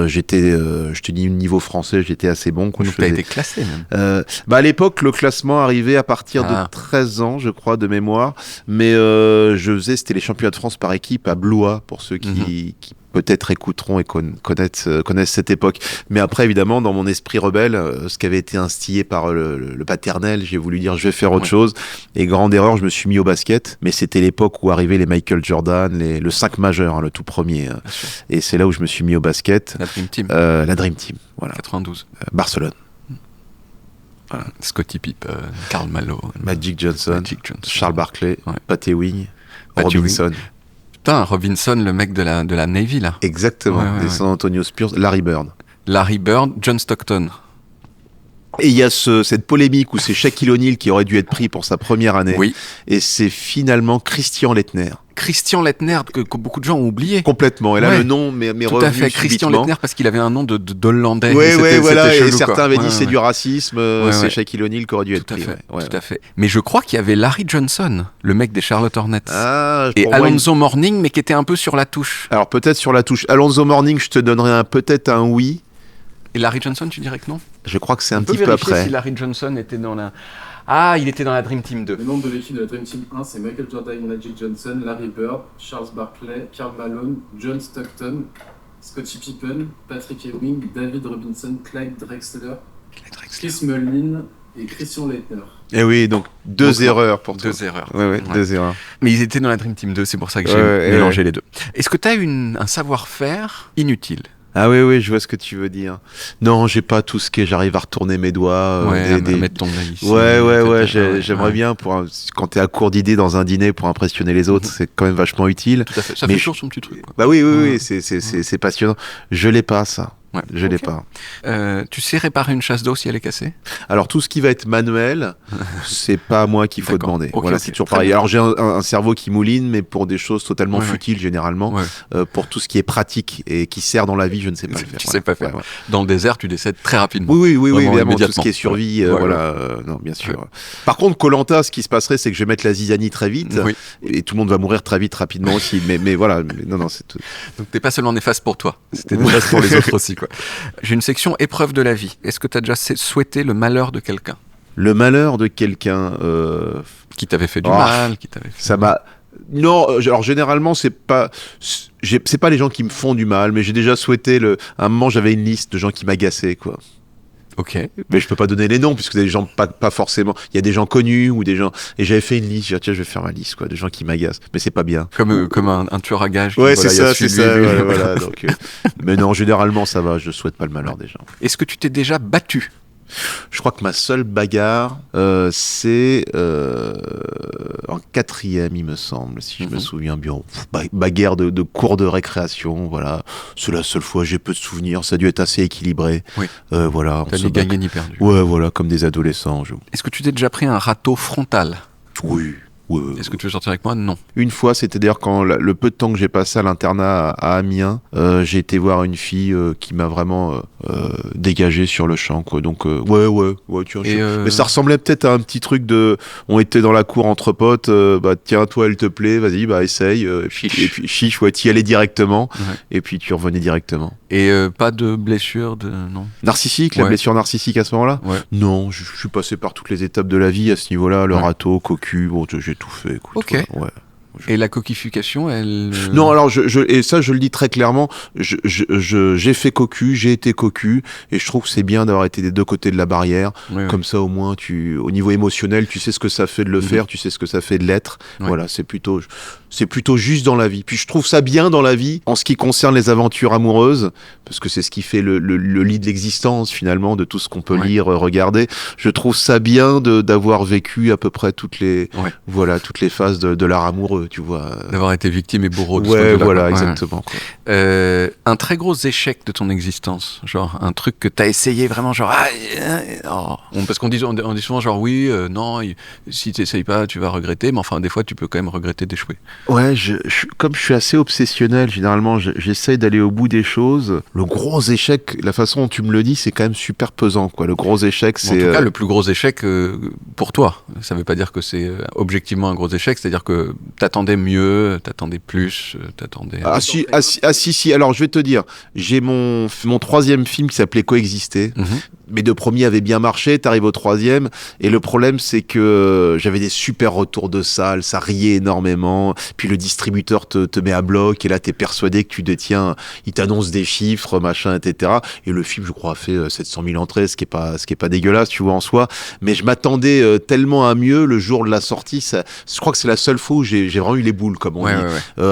j'étais, je te dis, niveau français, j'étais assez bon. Donc tu as été classé même. À l'époque, le classement arrivait à partir de 13 ans, je crois, de mémoire. Mais c'était les championnats de France par équipe à Blois, pour ceux qui peut-être écouteront et connaissent cette époque. Mais après, évidemment, dans mon esprit rebelle, ce qui avait été instillé par le paternel, j'ai voulu dire je vais faire autre chose. Et grande erreur, je me suis mis au basket. Mais c'était l'époque où arrivaient les Michael Jordan, le 5 majeur, le tout premier. Et c'est là où je me suis mis au basket. La Dream Team. La Dream Team, voilà. 92. Barcelone. Voilà. Scottie Pippen, Karl Malo, Magic Johnson, Charles Barkley, Pat Ewing, Robinson. Putain, Robinson, le mec de la Navy, là. Exactement, des San Antonio Spurs, Larry Bird, John Stockton. Et il y a cette polémique où c'est Shaquille O'Neal qui aurait dû être pris pour sa première année. Oui. Et c'est finalement Christian Laettner. Christian Laettner, que beaucoup de gens ont oublié. Complètement. Et là, le nom m'est revenu tout à fait. Christian Laettner, parce qu'il avait un nom d'Hollandais. Oui, voilà. Chelou, et certains avaient dit c'est du racisme. C'est Shaquille O'Neal qui aurait dû être pris. Tout à fait. Mais je crois qu'il y avait Larry Johnson, le mec des Charlotte Hornets. Et Alonzo Mourning, mais qui était un peu sur la touche. Alors peut-être sur la touche. Alonzo Mourning, je te donnerais peut-être un oui. Et Larry Johnson, tu dirais que non? Je crois que c'est un petit peu après. Si Larry Johnson était dans la... Ah, il était dans la Dream Team 2. Le nombre de l'équipe de la Dream Team 1, c'est Michael Jordan, Magic Johnson, Larry Bird, Charles Barkley, Karl Malone, John Stockton, Scottie Pippen, Patrick Ewing, David Robinson, Clyde Drexler, Chris Mullin et Christian Laettner. Et oui, donc deux erreurs pour toi. 2 erreurs. Ouais. 2 erreurs. Mais ils étaient dans la Dream Team 2, c'est pour ça que j'ai mélangé les deux. Est-ce que tu as un savoir-faire inutile? Ah oui, je vois ce que tu veux dire. Non, j'ai pas tout ce que j'arrive à retourner mes doigts. Mettre ton œil ici. J'aimerais bien, quand t'es à court d'idées dans un dîner pour impressionner les autres, c'est quand même vachement utile. Tout à fait, ça fait toujours son petit truc. Quoi. Bah oui, c'est passionnant. Je l'ai pas, ça. Je l'ai pas. Tu sais réparer une chasse d'eau si elle est cassée? Alors tout ce qui va être manuel, c'est pas à moi qu'il faut demander. C'est toujours pareil. Alors j'ai un cerveau qui mouline, mais pour des choses totalement futiles généralement. Pour tout ce qui est pratique et qui sert dans la vie, je ne sais pas le faire. Tu sais pas faire. Dans le désert, tu décèdes très rapidement. Oui, évidemment. Tout ce qui est survie, non, bien sûr. Par contre, Koh-Lanta, ce qui se passerait, c'est que je vais mettre la zizanie très vite et tout le monde va mourir très vite, rapidement aussi. Mais voilà, non, c'est tout. Donc t'es pas seulement néfaste pour toi, c'était néfaste pour les autres aussi. J'ai une section épreuve de la vie. Est-ce que tu as déjà souhaité le malheur de quelqu'un? Le malheur de quelqu'un qui t'avait fait du mal, qui t'avait fait... Ça m'a... Non, alors généralement c'est pas les gens qui me font du mal, mais j'ai déjà souhaité à un moment j'avais une liste de gens qui m'agaçaient quoi. Ok. Mais je peux pas donner les noms puisque des gens pas forcément. Il y a des gens connus ou des gens. Et j'avais fait une liste. J'ai dit, tiens, je vais faire ma liste, quoi, de gens qui m'agacent. Mais c'est pas bien. Comme un tueur à gages. Ouais, c'est ça. Voilà. Donc, mais non, généralement, ça va. Je souhaite pas le malheur des gens. Est-ce que tu t'es déjà battu? Je crois que ma seule bagarre, c'est en 4e, il me semble, si je me souviens bien. Bagarre de cours de récréation, voilà. C'est la seule fois, j'ai peu de souvenirs. Ça a dû être assez équilibré. Oui. Voilà. T'as ni gagné ni perdu. Ouais, voilà, comme des adolescents. Est-ce que tu t'es déjà pris un râteau frontal? Oui. Est-ce que tu veux sortir avec moi? Non. Une fois, c'était d'ailleurs quand le peu de temps que j'ai passé à l'internat à Amiens, j'ai été voir une fille qui m'a vraiment dégagé sur le champ, quoi. Donc ouais, tu vois, mais ça ressemblait peut-être à un petit truc de, on était dans la cour entre potes, bah tiens, toi elle te plaît, vas-y, bah essaye, et puis chiche, ouais, t'y allais directement, et puis tu revenais directement. Et pas de blessure, non. Narcissique, la blessure narcissique à ce moment-là? Non, je suis passé par toutes les étapes de la vie à ce niveau-là, le râteau, cocu, bon, j'ai tout fait, écoute. Ok. Ouais. Et la coquification, elle... Non, alors, et ça, je le dis très clairement, j'ai fait cocu, j'ai été cocu, et je trouve que c'est bien d'avoir été des deux côtés de la barrière. Comme ça, au moins, au niveau émotionnel, tu sais ce que ça fait de le faire, tu sais ce que ça fait de l'être. Voilà, c'est plutôt juste dans la vie. Puis je trouve ça bien dans la vie, en ce qui concerne les aventures amoureuses, parce que c'est ce qui fait le lit de l'existence, finalement, de tout ce qu'on peut lire, regarder. Je trouve ça bien d'avoir vécu à peu près toutes les phases de l'art amoureux. Tu vois, d'avoir été victime et bourreau de ce voilà, exactement. Quoi. Un très gros échec de ton existence, genre un truc que t'as essayé vraiment, genre parce qu'on dit souvent genre non, si t'essayes pas, tu vas regretter, mais enfin des fois tu peux quand même regretter d'échouer. Ouais, comme je suis assez obsessionnel, généralement j'essaye d'aller au bout des choses. Le gros échec, la façon dont tu me le dis, c'est quand même super pesant, quoi. Le gros échec, c'est... En tout cas, le plus gros échec pour toi. Ça veut pas dire que c'est objectivement un gros échec, c'est-à-dire que t'attendais mieux, t'attendais plus, t'attendais... Si. Alors, je vais te dire, j'ai mon 3e film qui s'appelait Coexister. Mes 2 premiers avaient bien marché, t'arrives au 3e, et le problème, c'est que j'avais des super retours de salle, ça riait énormément, puis le distributeur te met à bloc, et là, t'es persuadé que tu détiens, il t'annonce des chiffres, machin, etc. Et le film, je crois, a fait 700 000 entrées, ce qui est pas dégueulasse, tu vois, en soi. Mais je m'attendais tellement à mieux le jour de la sortie. Je crois que c'est la seule fois où j'ai vraiment eu les boules, comme on dit.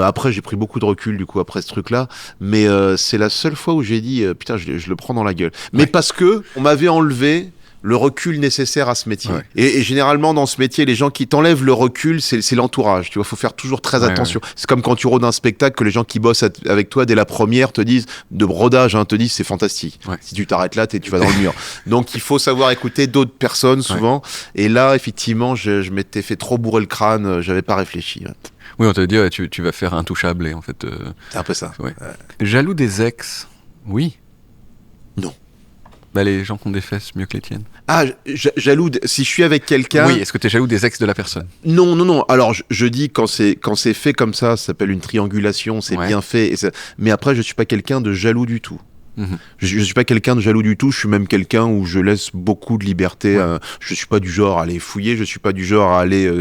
Après, j'ai pris beaucoup de recul, du coup, après ce truc-là. Mais c'est la seule fois où j'ai dit, putain, je le prends dans la gueule. Mais parce que on m'avait enlevé le recul nécessaire à ce métier. Et généralement, dans ce métier, les gens qui t'enlèvent le recul, c'est l'entourage. Tu vois, faut faire toujours très attention. C'est comme quand tu rôdes un spectacle, que les gens qui bossent avec toi dès la première te disent, de rodage, te disent c'est fantastique. Si tu t'arrêtes là, tu vas dans le mur. Donc, il faut savoir écouter d'autres personnes, souvent. Et là, effectivement, je m'étais fait trop bourrer le crâne, j'avais pas réfléchi. Oui, on te dit, tu vas faire intouchable, et en fait... C'est un peu ça. Jaloux des ex, oui. Non. Bah, les gens qui ont des fesses mieux que les tiennes. Ah, jaloux, si je suis avec quelqu'un... Oui, est-ce que tu es jaloux des ex de la personne? Non. Alors, je dis, quand c'est fait comme ça s'appelle une triangulation, c'est bien fait. Mais après, je suis pas quelqu'un de jaloux du tout. Je suis pas quelqu'un de jaloux du tout, je suis même quelqu'un où je laisse beaucoup de liberté. Je suis pas du genre à aller fouiller, je suis pas du genre à aller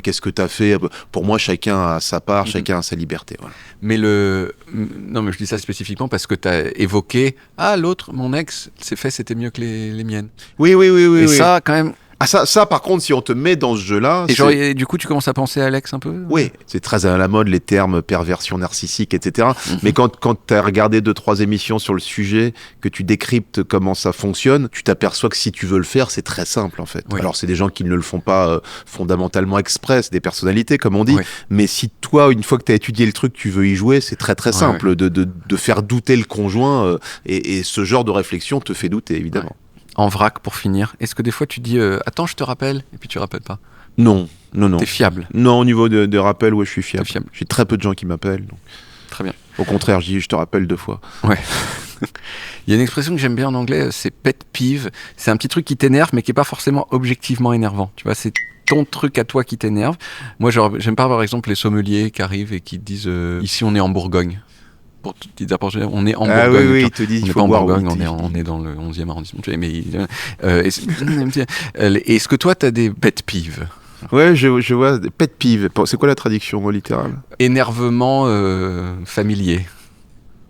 qu'est-ce que t'as fait. Pour moi, chacun a sa part, chacun a sa liberté. Voilà. Mais non, mais je dis ça spécifiquement parce que t'as évoqué l'autre, mon ex, ses fesses étaient mieux que les miennes. Oui. Et ça, quand même. Ah ça, par contre, si on te met dans ce jeu-là... Et du coup, tu commences à penser à Alex un peu? Oui, c'est très à la mode, les termes perversion narcissique, etc. Mais quand tu as regardé 2-3 émissions sur le sujet, que tu décryptes comment ça fonctionne, tu t'aperçois que si tu veux le faire, c'est très simple, en fait. Alors, c'est des gens qui ne le font pas fondamentalement exprès, c'est des personnalités, comme on dit. Mais si toi, une fois que tu as étudié le truc, tu veux y jouer, c'est très très simple de faire douter le conjoint. Et ce genre de réflexion te fait douter, évidemment. En vrac, pour finir, est-ce que des fois tu dis attends, je te rappelle, et puis tu rappelles pas? Non. T'es fiable? Non, au niveau de rappel, je suis fiable. J'ai très peu de gens qui m'appellent. Donc. Très bien. Au contraire, je dis je te rappelle 2 fois. Ouais. Il y a une expression que j'aime bien en anglais, c'est pet peeve. C'est un petit truc qui t'énerve, mais qui est pas forcément objectivement énervant. Tu vois, c'est ton truc à toi qui t'énerve. Moi, j'aime pas par exemple les sommeliers qui arrivent et qui disent ici on est en Bourgogne. Pour te dire, on est en Bourgogne. Oui, ils te disent on n'est pas en Bourgogne, on est dans le 11e arrondissement. Est-ce que toi, tu as des pet peeves? Ouais, je vois des pet peeves. C'est quoi la traduction littérale? Énervement familier.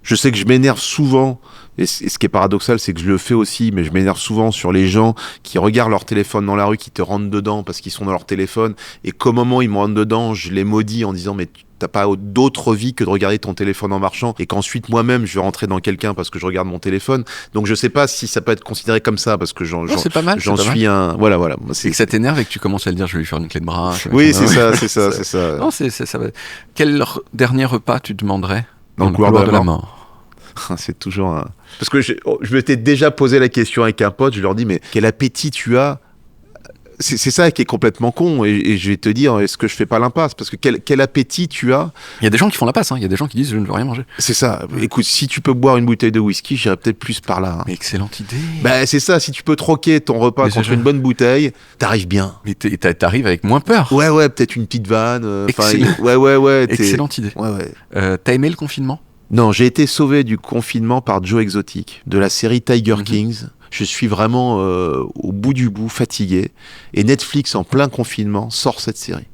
Je sais que je m'énerve souvent, et ce qui est paradoxal, c'est que je le fais aussi, mais je m'énerve souvent sur les gens qui regardent leur téléphone dans la rue, qui te rentrent dedans parce qu'ils sont dans leur téléphone, et qu'au moment où ils me rentrent dedans, je les maudis en disant mais t'as pas d'autre vie que de regarder ton téléphone en marchant, et qu'ensuite moi-même je vais rentrer dans quelqu'un parce que je regarde mon téléphone. Donc je sais pas si ça peut être considéré comme ça, parce que j'en suis un... Voilà. C'est que ça t'énerve et que tu commences à le dire, je vais lui faire une clé de bras. Oui, c'est ça. Non, ça va. Quel dernier repas tu demanderais dans le couloir de la mort? C'est toujours un... Parce que je m'étais déjà posé la question avec un pote, je leur dis mais quel appétit tu as? C'est ça qui est complètement con, et je vais te dire, est-ce que je fais pas l'impasse? Parce que quel appétit tu as? Il y a des gens qui font la passe, il y a des gens qui disent je ne veux rien manger. C'est ça. Écoute, si tu peux boire une bouteille de whisky, j'irais peut-être plus par là. Mais excellente idée. Bah c'est ça, si tu peux troquer ton repas contre une bonne bouteille, t'arrives bien. Mais t'arrives avec moins peur. Ouais, peut-être une petite vanne. Ouais. Excellente idée. Ouais. T'as aimé le confinement? Non, j'ai été sauvé du confinement par Joe Exotic, de la série Tiger Kings. Je suis vraiment au bout du bout, fatigué. Et Netflix, en plein confinement, sort cette série.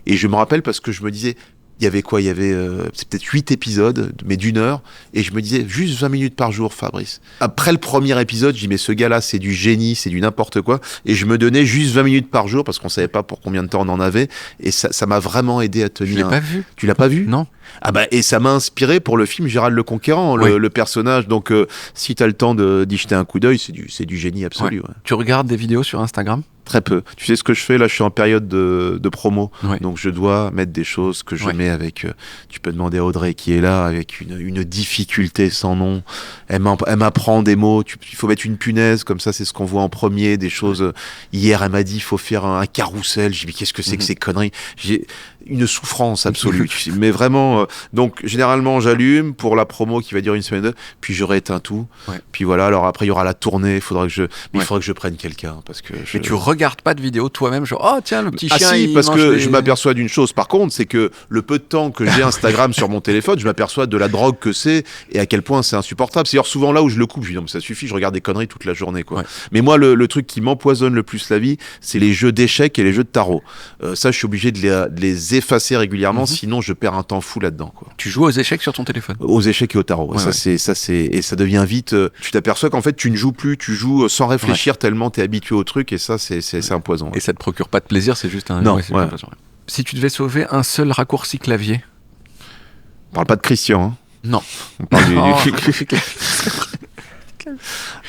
Et je me rappelle parce que je me disais, il y avait quoi? Il y avait c'est peut-être 8 épisodes, mais d'1 heure. Et je me disais, juste 20 minutes par jour, Fabrice. Après le premier épisode, je dis, mais ce gars-là, c'est du génie, c'est du n'importe quoi. Et je me donnais juste 20 minutes par jour parce qu'on savait pas pour combien de temps on en avait. Et ça m'a vraiment aidé à tenir. Je l'ai pas vu. Tu l'as pas vu? Non. Ah bah, et ça m'a inspiré pour le film Gérald le Conquérant, le personnage. Donc, si t'as le temps d'y jeter un coup d'œil, c'est du génie absolu. Ouais. Tu regardes des vidéos sur Instagram? Très peu. Tu sais ce que je fais? Là, je suis en période de promo. Ouais. Donc, je dois mettre des choses que je mets avec... tu peux demander à Audrey qui est là, avec une difficulté sans nom. Elle m'apprend des mots. Il faut mettre une punaise, comme ça, c'est ce qu'on voit en premier. Des choses... Hier, elle m'a dit, il faut faire un carrousel. J'ai dit, mais qu'est-ce que c'est que ces conneries? J'ai une souffrance absolue. Mais vraiment... donc, généralement, j'allume pour la promo qui va durer une semaine, puis je rééteins tout. Ouais. Puis voilà, alors après, il y aura la tournée. Il faudra que je prenne quelqu'un. Parce que Mais tu regardes pas de vidéo toi-même, genre, oh tiens, le petit chien. Si, parce que je m'aperçois d'une chose, par contre, c'est que le peu de temps que j'ai Instagram sur mon téléphone, je m'aperçois de la drogue que c'est et à quel point c'est insupportable. C'est souvent là où je le coupe. Je dis, non, mais ça suffit, je regarde des conneries toute la journée, quoi. Ouais. Mais moi, le truc qui m'empoisonne le plus la vie, c'est les jeux d'échecs et les jeux de tarot. Ça, je suis obligé de les effacer régulièrement, sinon je perds un temps fou là-dedans, quoi. Tu joues aux échecs sur ton téléphone? Aux échecs et au tarot. Ouais, et ça devient vite. Tu t'aperçois qu'en fait, tu ne joues plus, tu joues sans réfléchir tellement t'es habitué au truc, et ça, c'est un poison. Et ça te procure pas de plaisir, c'est juste un... Non, Si tu devais sauver un seul raccourci clavier? On parle pas de Christian, hein. Non. On parle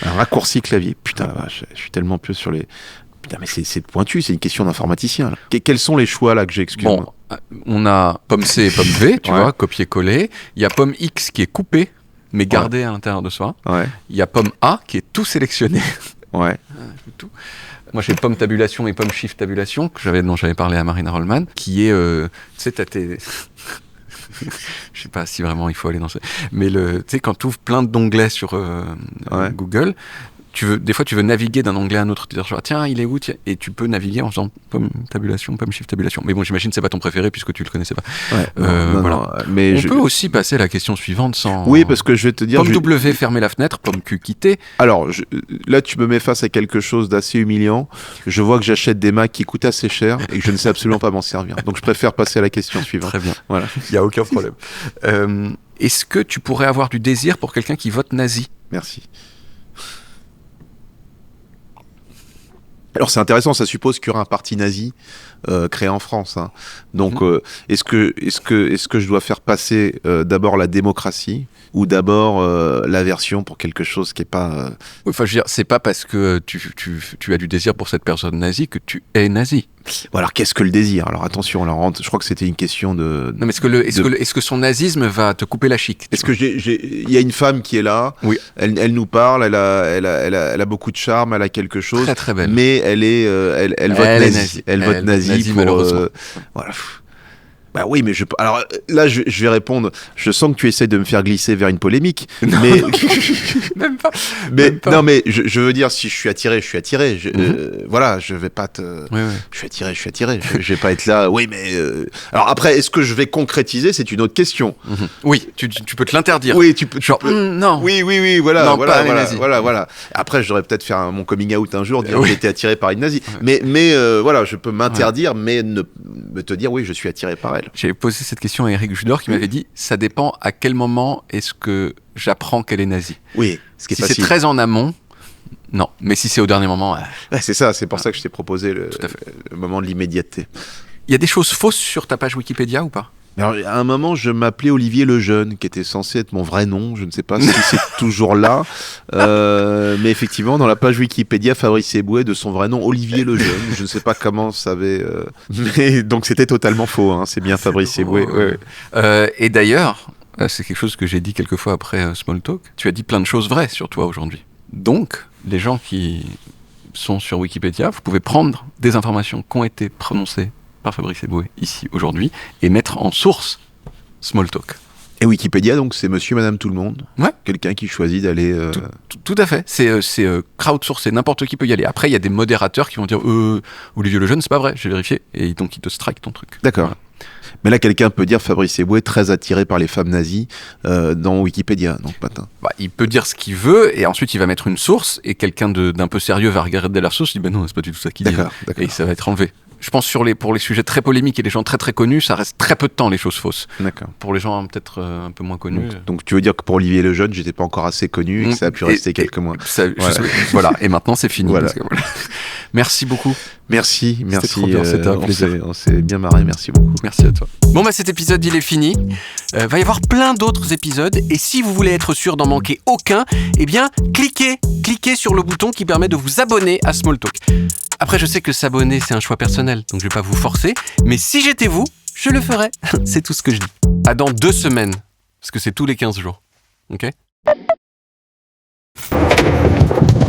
un raccourci clavier. Putain, la vache, je suis tellement peu sur les... Putain, mais c'est pointu, c'est une question d'informaticien, là. Quels sont les choix, là, que j'ai, excuse-moi? Bon, on a pomme C et pomme V, tu vois, copier-coller. Il y a pomme X qui est coupée, mais gardée à l'intérieur de soi. Ouais. Il y a pomme A qui est tout sélectionné. Ouais. Tout. Moi, j'ai pomme tabulation et pomme shift tabulation, dont j'avais parlé à Marina Rollman, qui est, tu sais, t'as tes... Je sais pas si vraiment il faut aller dans ce... Mais tu sais, quand tu ouvres plein d'onglets sur Google, des fois tu veux naviguer d'un onglet à un autre, tu dis genre, tiens, il est où, et tu peux naviguer en faisant pomme tabulation, pomme shift tabulation. Mais bon, j'imagine que c'est pas ton préféré puisque tu le connaissais pas. Ouais, non, mais on peut aussi passer à la question suivante sans... Oui, parce que je vais te dire... Pomme W, fermer la fenêtre, pomme Q, quitter. Alors, là, tu me mets face à quelque chose d'assez humiliant. Je vois que j'achète des Macs qui coûtent assez cher et que je ne sais absolument pas m'en servir. Donc, je préfère passer à la question suivante. Très bien. Voilà. Il n'y a aucun problème. Est-ce que tu pourrais avoir du désir pour quelqu'un qui vote nazi? Merci. Alors c'est intéressant, ça suppose qu'il y aura un parti nazi créé en France, hein. Donc est-ce que je dois faire passer d'abord la démocratie ou d'abord l'aversion pour quelque chose qui est pas... Enfin, je veux dire, c'est pas parce que tu as du désir pour cette personne nazie que tu es nazi. Bon, alors qu'est-ce que le désir? Alors attention, je crois que c'était une question de... Non, mais est-ce que son nazisme va te couper la chic? Est-ce que il y a une femme qui est là? Oui. Elle nous parle, elle a beaucoup de charme, elle a quelque chose. Très très belle. Mais elle vote nazi. Elle vote nazi pour... voilà. Bah oui, mais alors là, je vais répondre. Je sens que tu essaies de me faire glisser vers une polémique, non, mais même pas. Non, mais je veux dire, si je suis attiré, je suis attiré. Voilà, je vais pas te. Oui. Je suis attiré. Je vais pas être là. Oui, mais alors après, est-ce que je vais concrétiser? C'est une autre question. Oui, tu peux te l'interdire. Oui, tu peux. Non. Oui, voilà, non, voilà. Après, je devrais peut-être faire mon coming out un jour, dire que j'ai été attiré par une nazie. Mais voilà, je peux m'interdire, mais ne me te dire oui, je suis attiré par elle. J'avais posé cette question à Eric Judor qui m'avait dit ça dépend à quel moment est-ce que j'apprends qu'elle est nazie. Oui, ce qui est si facile. C'est très en amont, non. Mais si c'est au dernier moment... Ouais, c'est ça, c'est pour ça que je t'ai proposé le moment de l'immédiateté. Il y a des choses fausses sur ta page Wikipédia ou pas ? Alors, à un moment, je m'appelais Olivier Lejeune, qui était censé être mon vrai nom. Je ne sais pas si c'est toujours là. Mais effectivement, dans la page Wikipédia, Fabrice Eboué, de son vrai nom, Olivier Lejeune. Je ne sais pas comment ça avait... Mais donc, c'était totalement faux. Hein. C'est bien Fabrice Eboué. Ouais. Et d'ailleurs, c'est quelque chose que j'ai dit quelques fois après Small Talk. Tu as dit plein de choses vraies sur toi aujourd'hui. Donc, les gens qui sont sur Wikipédia, vous pouvez prendre des informations qui ont été prononcées par Fabrice Eboué ici aujourd'hui et mettre en source Small Talk. Et Wikipédia, donc, c'est monsieur, madame, tout le monde. Ouais. Quelqu'un qui choisit d'aller... Tout à fait. C'est crowdsourcé. N'importe qui peut y aller. Après, il y a des modérateurs qui vont dire Olivier Lejeune, c'est pas vrai, j'ai vérifié. Et donc, ils te strike ton truc. D'accord. Voilà. Mais là, quelqu'un peut dire Fabrice Eboué très attiré par les femmes nazies dans Wikipédia. Donc, il peut dire ce qu'il veut et ensuite il va mettre une source et quelqu'un d'un peu sérieux va regarder la source et dit non, c'est pas du tout ça qu'il dit. D'accord. Et ça va être enlevé. Je pense pour les sujets très polémiques et les gens très très connus, ça reste très peu de temps les choses fausses. D'accord. Pour les gens peut-être un peu moins connus. Donc tu veux dire que pour Olivier Lejeune, j'étais pas encore assez connu et que ça a pu rester quelques mois. Voilà. Et maintenant c'est fini. Voilà. Merci beaucoup. Merci. C'était trop bien, c'était un plaisir. On s'est bien marré, merci beaucoup. Merci à toi. Bon cet épisode il est fini. Va y avoir plein d'autres épisodes et si vous voulez être sûr d'en manquer aucun, eh bien cliquez sur le bouton qui permet de vous abonner à Small Talk. Après je sais que s'abonner c'est un choix personnel, donc je vais pas vous forcer, mais si j'étais vous, je le ferais. C'est tout ce que je dis. À dans 2 semaines, parce que c'est tous les 15 jours. Ok ?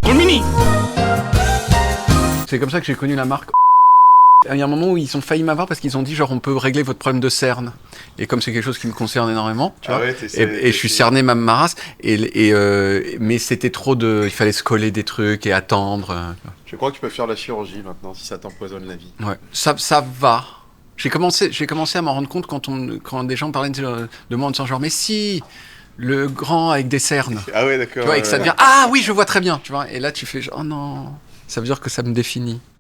Mini. C'est comme ça que j'ai connu la marque. Il y a un moment où ils ont failli m'avoir parce qu'ils ont dit genre on peut régler votre problème de cerne. Et comme c'est quelque chose qui me concerne énormément, tu vois, et je suis cerné ma race, mais c'était trop il fallait se coller des trucs et attendre. Je crois que tu peux faire la chirurgie maintenant si ça t'empoisonne la vie. Ouais, ça va. J'ai commencé à m'en rendre compte quand des gens parlaient de moi en disant genre mais si le grand avec des cernes. Ah ouais d'accord. Tu vois, et que ça devient ah oui je vois très bien, tu vois. Et là tu fais genre oh non, ça veut dire que ça me définit.